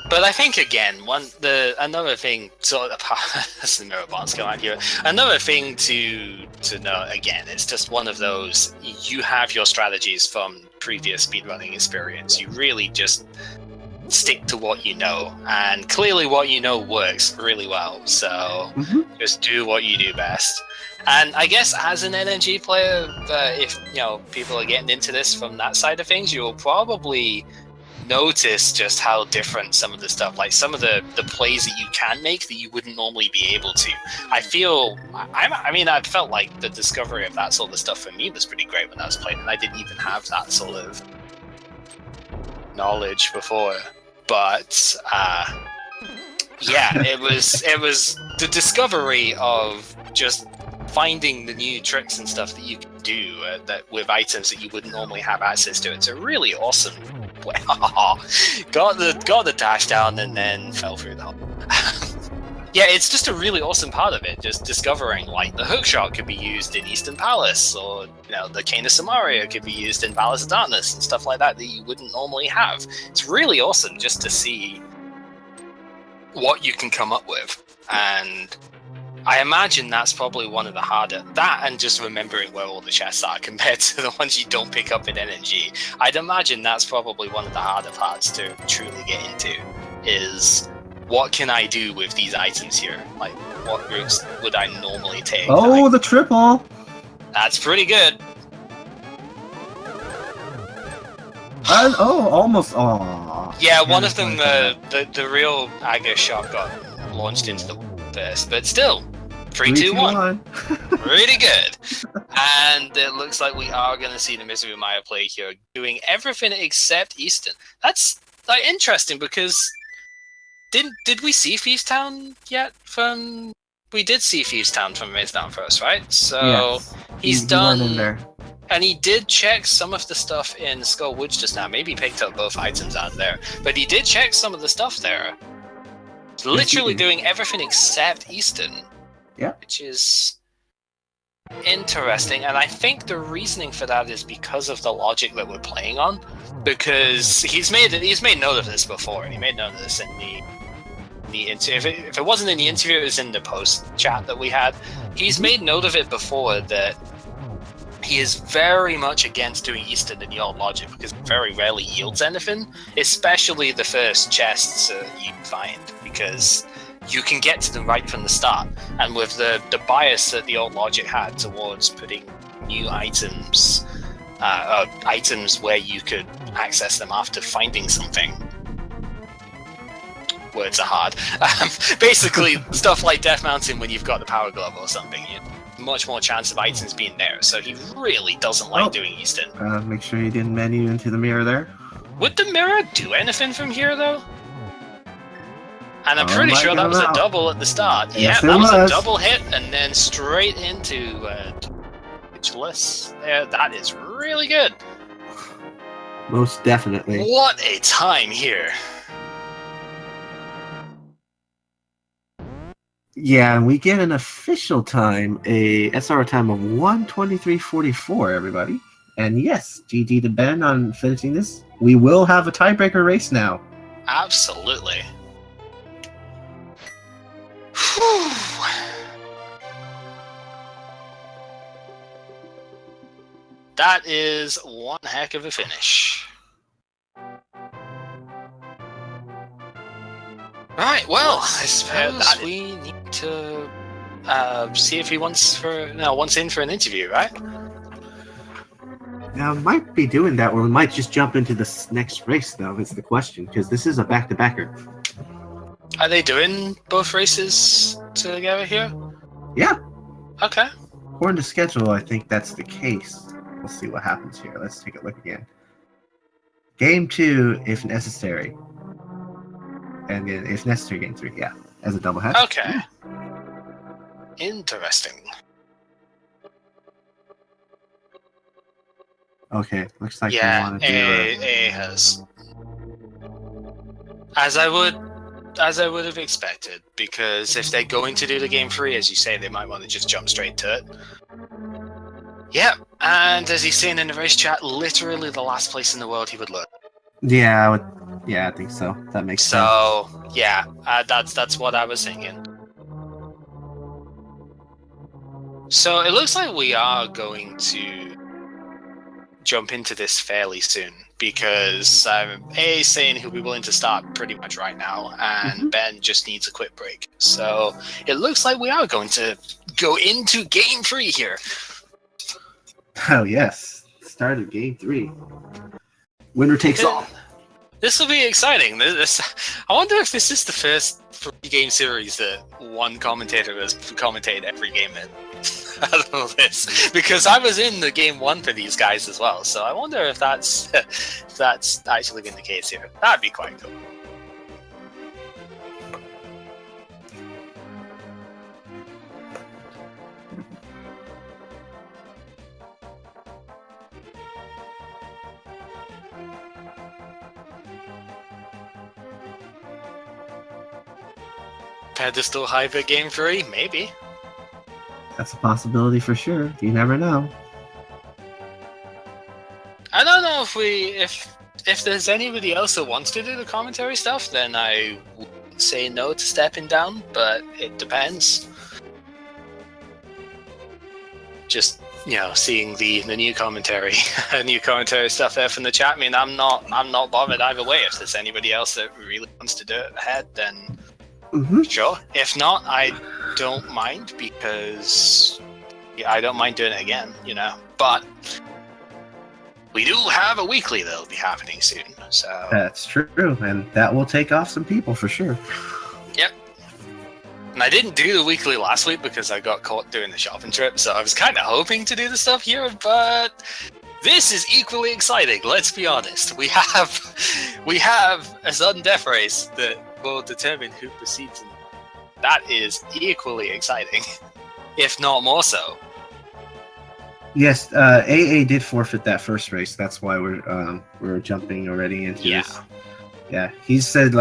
But I think again, another thing, sort of, that's the mirror bombs come out here. Another thing to know, again, it's just one of those. You have your strategies from previous speedrunning experience. You really just stick to what you know, and clearly what you know works really well. So just do what you do best. And I guess as an NNG player, if people are getting into this from that side of things, you'll probably notice just how different some of the stuff, like some of the plays that you can make that you wouldn't normally be able to. I felt like the discovery of that sort of stuff for me was pretty great when I was playing, and I didn't even have that sort of knowledge before. But yeah, it was the discovery of just finding the new tricks and stuff that you can do that with items that you wouldn't normally have access to. It's a really awesome way. got the dash down and then fell through the hole. Yeah, it's just a really awesome part of it, just discovering, like, the hookshot could be used in Eastern Palace, or the Cane of Samaria could be used in Palace of Darkness and stuff like that you wouldn't normally have. It's really awesome just to see what you can come up with, and I imagine that's probably one of the harder... That and just remembering where all the chests are compared to the ones you don't pick up in NNG. I'd imagine that's probably one of the harder parts to truly get into, is what can I do with these items here? Like, what routes would I normally take? Oh, the triple! That's pretty good. Almost. Yeah, one of them, the real Aga shot got launched into the first, but still. 3, 2, 1. Really good. And it looks like we are going to see the Misery Maya play here, doing everything except Eastern. That's interesting, because did we see Thieves Town yet from... We did see Thieves Town from AmazingAmpharos, right? So yes. he's done... in there. And he did check some of the stuff in Skull Woods just now. Maybe he picked up both items out there. But he did check some of the stuff there. Literally doing everything except Eastern. Yeah. Which is interesting, and I think the reasoning for that is because of the logic that we're playing on. Because he's made note of this before, and he made note of this in the interview. If it wasn't in the interview, it was in the post chat that we had. He's made note of it before that he is very much against doing Eastern in the old logic, because it very rarely yields anything, especially the first chests you find, because you can get to them right from the start. And with the bias that the old logic had towards putting new items, items where you could access them after finding something. Words are hard. Basically, stuff like Death Mountain when you've got the Power Glove or something, you have much more chance of items being there. So he really doesn't like doing Eastern. Make sure you didn't menu into the mirror there. Would the mirror do anything from here, though? And I'm pretty sure that was a double at the start. Yes, yeah, that was a double hit, and then straight into Twitchless. There, that is really good. Most definitely. What a time here. Yeah, and we get an official time, a SR time of 1:23:44, everybody. And yes, GG to Ben on finishing this. We will have a tiebreaker race now. Absolutely. Whew. That is one heck of a finish. Right, well, I suppose we need to see if he wants in for an interview, right? Now, might be doing that, or we might just jump into this next race, though, is the question, because this is a back-to-backer. Are they doing both races together here? Yeah. Okay. According to schedule, I think that's the case. We'll see what happens here. Let's take a look again. Game 2, if necessary. And then, if necessary, Game 3, yeah. As a double header. Okay. Yeah. Interesting. Okay, looks like yeah, we want to do A has, as I would have expected, because if they're going to do the game 3, as you say, they might want to just jump straight to it. Yeah, and as he's saying in the race chat, literally the last place in the world he would look. Yeah, I think so. That makes sense. So yeah, that's what I was thinking. So it looks like we are going to jump into this fairly soon, because A is saying he'll be willing to start pretty much right now, and Ben just needs a quick break. So it looks like we are going to go into Game 3 here. Oh yes, start of Game 3. Winner takes all. This will be exciting. I wonder if this is the first 3-game series that one commentator has commentated every game in. Out of all this, because I was in the game 1 for these guys as well, so I wonder if that's actually been the case here. That'd be quite cool. Pedestal Hybrid Game 3? Maybe. That's a possibility for sure. You never know. I don't know if there's anybody else that wants to do the commentary stuff, then I would say no to stepping down, but it depends. Just, seeing the new commentary stuff there from the chat. I mean, I'm not bothered either way. If there's anybody else that really wants to do it ahead, then sure. If not, I don't mind, because I don't mind doing it again, But we do have a weekly that'll be happening soon, so that's true, and that will take off some people for sure. Yep. And I didn't do the weekly last week because I got caught doing the shopping trip, so I was kind of hoping to do the stuff here, but this is equally exciting. Let's be honest. We have a sudden death race that will determine who proceeds. That is equally exciting, if not more so. Yes, AA did forfeit that first race. That's why we're jumping already into this. Yeah, he said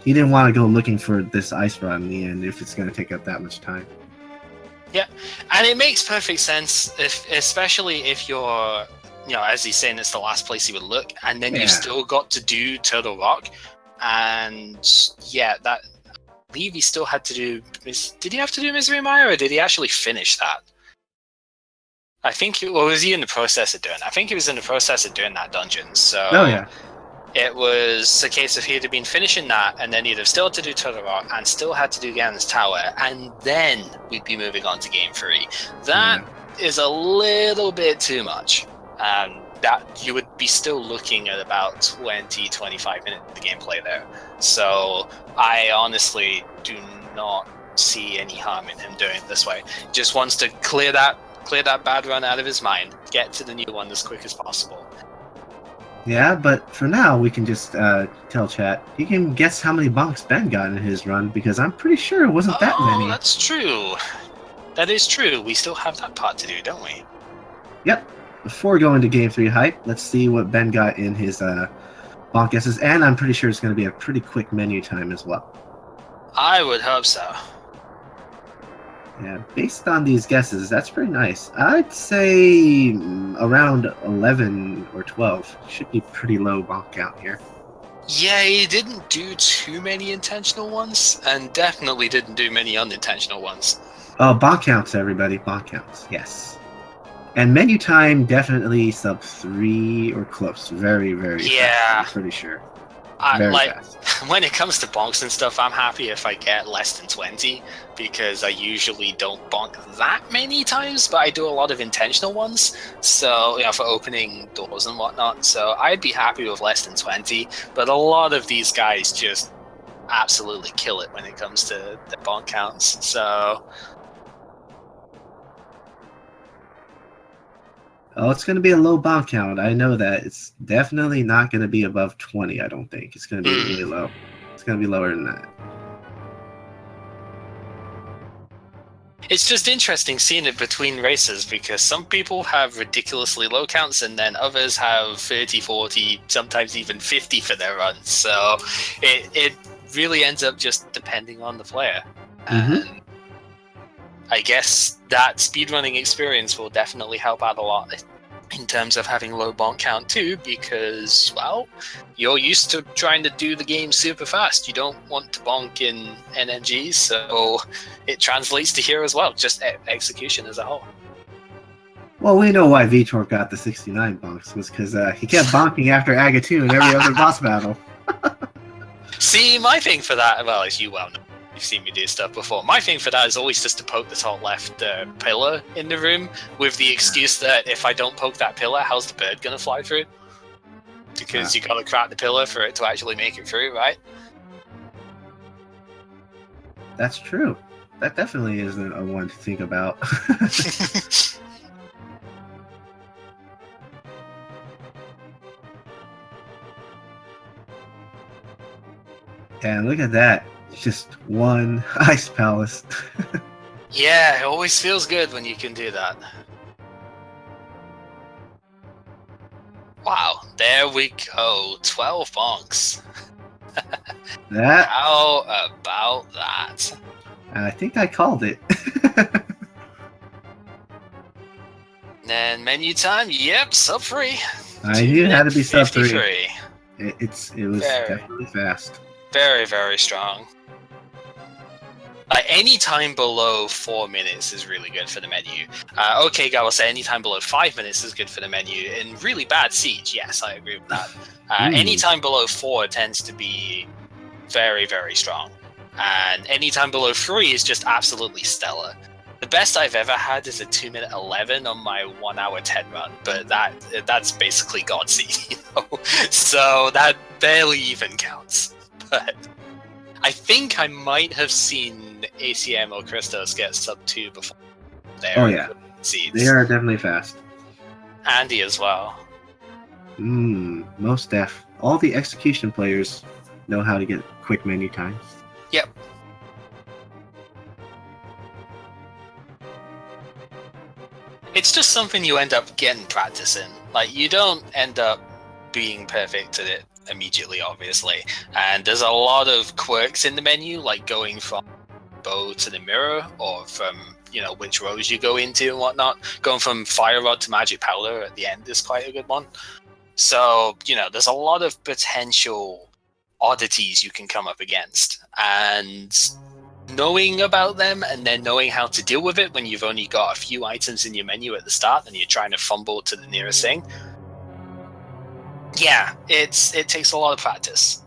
he didn't want to go looking for this ice rod in the end if it's going to take up that much time. Yeah, and it makes perfect sense, especially if you're, as he's saying, it's the last place he would look, and then you've still got to do Turtle Rock, and I believe he still had to do. Did he have to do Misery Mire, or did he actually finish that? I think. Was he in the process of doing? I think he was in the process of doing that dungeon. So. Oh yeah. It was a case of he'd have been finishing that, and then he'd have still had to do Turtle Rock, and still had to do Ganon's Tower, and then we'd be moving on to Game 3. That is a little bit too much. That you would be still looking at about 20-25 minutes of the gameplay there. So I honestly do not see any harm in him doing it this way. Just wants to clear that bad run out of his mind, get to the new one as quick as possible. Yeah, but for now we can just tell chat. You can guess how many bonks Ben got in his run, because I'm pretty sure it wasn't that many. Oh, that's true. That is true. We still have that part to do, don't we? Yep. Before going to Game 3 hype, let's see what Ben got in his bonk guesses, and I'm pretty sure it's going to be a pretty quick menu time as well. I would hope so. Yeah, based on these guesses, that's pretty nice. I'd say around 11 or 12. Should be pretty low bonk count here. Yeah, he didn't do too many intentional ones, and definitely didn't do many unintentional ones. Oh, bonk counts, everybody. Bonk counts, yes. And menu time, definitely sub 3 or close. Very, very yeah. fast, I'm pretty sure. Very like fast. when it comes to bonks and stuff, I'm happy if I get less than 20 because I usually don't bonk that many times, but I do a lot of intentional ones. So for opening doors and whatnot. So I'd be happy with less than 20, but a lot of these guys just absolutely kill it when it comes to the bonk counts. So. Oh, it's going to be a low bonk count. I know that. It's definitely not going to be above 20, I don't think. It's going to be really low. It's going to be lower than that. It's just interesting seeing it between races because some people have ridiculously low counts and then others have 30, 40, sometimes even 50 for their runs. So it really ends up just depending on the player. And I guess that speedrunning experience will definitely help out a lot in terms of having low bonk count too, because, well, you're used to trying to do the game super fast. You don't want to bonk in NMGs, so it translates to here as well, just execution as a whole. Well, we know why Vitor got the 69 bonks was because he kept bonking after Agatoon in every other boss battle. See, my thing for that, well, as you well know, you've seen me do stuff before. My thing for that is always just to poke the top left pillar in the room with the excuse that if I don't poke that pillar, how's the bird going to fly through? Because you got to crack the pillar for it to actually make it through, right? That's true. That definitely isn't a one to think about. And look at that. Just one ice palace. Yeah, it always feels good when you can do that. Wow, there we go. 12 bonks. That. How about that? I think I called it. Then menu time, yep, sub 3. I knew it had to be sub 3. 53. It was definitely fast. Very, very strong. Any time below 4 minutes is really good for the menu. Okay, guy will say any time below 5 minutes is good for the menu. In really bad Siege, yes, I agree with that. Any time below 4 tends to be very, very strong. And any time below 3 is just absolutely stellar. The best I've ever had is a 2-minute 11 on my 1 hour 10 run, but that's basically God Seed, So that barely even counts. But I think I might have seen ACM or Christos get sub 2 before. Oh yeah, Seeds. They are definitely fast. Andy as well. Most def. All the execution players know how to get quick menu times. Yep. It's just something you end up getting practice in. Like, you don't end up being perfect at it immediately, obviously. And there's a lot of quirks in the menu, like going from bow to the mirror, or from, which rows you go into and whatnot. Going from fire rod to magic powder at the end is quite a good one. So, there's a lot of potential oddities you can come up against. And knowing about them and then knowing how to deal with it when you've only got a few items in your menu at the start and you're trying to fumble to the nearest thing. Yeah, it takes a lot of practice.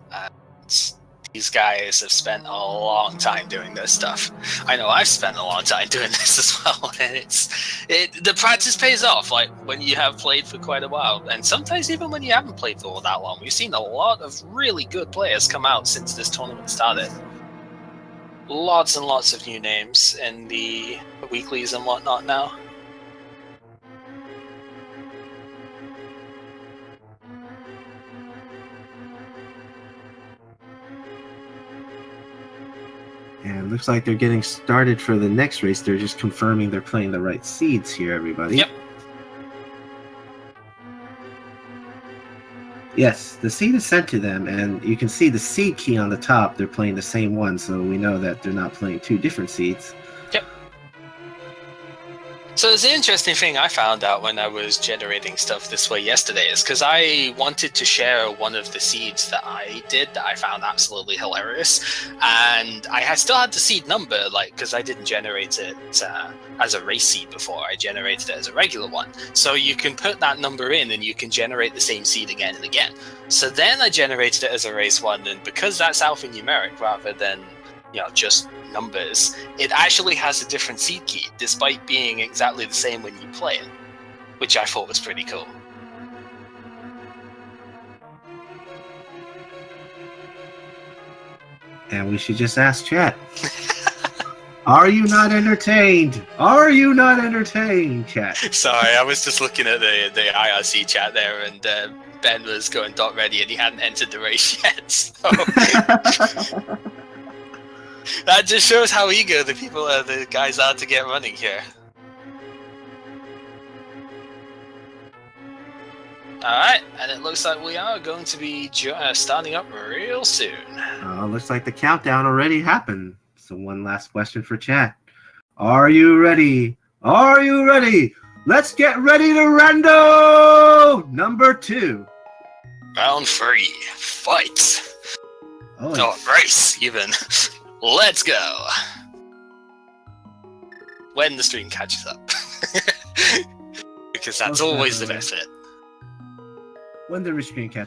These guys have spent a long time doing this stuff. I know I've spent a long time doing this as well, and the practice pays off. Like when you have played for quite a while, and sometimes even when you haven't played for all that long. We've seen a lot of really good players come out since this tournament started. Lots and lots of new names in the weeklies and whatnot now. And it looks like they're getting started for the next race. They're just confirming they're playing the right seeds here, everybody. Yep. Yes, the seed is sent to them, and you can see the seed key on the top. They're playing the same one, so we know that they're not playing two different seeds. Yep. So it's an interesting thing I found out when I was generating stuff this way yesterday is because I wanted to share one of the seeds that I did that I found absolutely hilarious, and I still had the seed number, like, because I didn't generate it as a race seed before. I generated it as a regular one. So you can put that number in and you can generate the same seed again and again. So then I generated it as a race one, and because that's alphanumeric rather than just numbers, it actually has a different seed key despite being exactly the same when you play it, which I thought was pretty cool. And we should just ask chat. Are you not entertained? Are you not entertained, chat? Sorry, I was just looking at the IRC chat there, and Ben was going .ready and he hadn't entered the race yet. So that just shows how eager the guys are to get running here. Alright, and it looks like we are going to be starting up real soon. Looks like the countdown already happened. So one last question for chat. Are you ready? Are you ready? Let's get ready to rando! Number 2. Round 3. Fight! Oh, race, even. Let's go! When the stream catches up. Because that's always the best bit. when the screen catches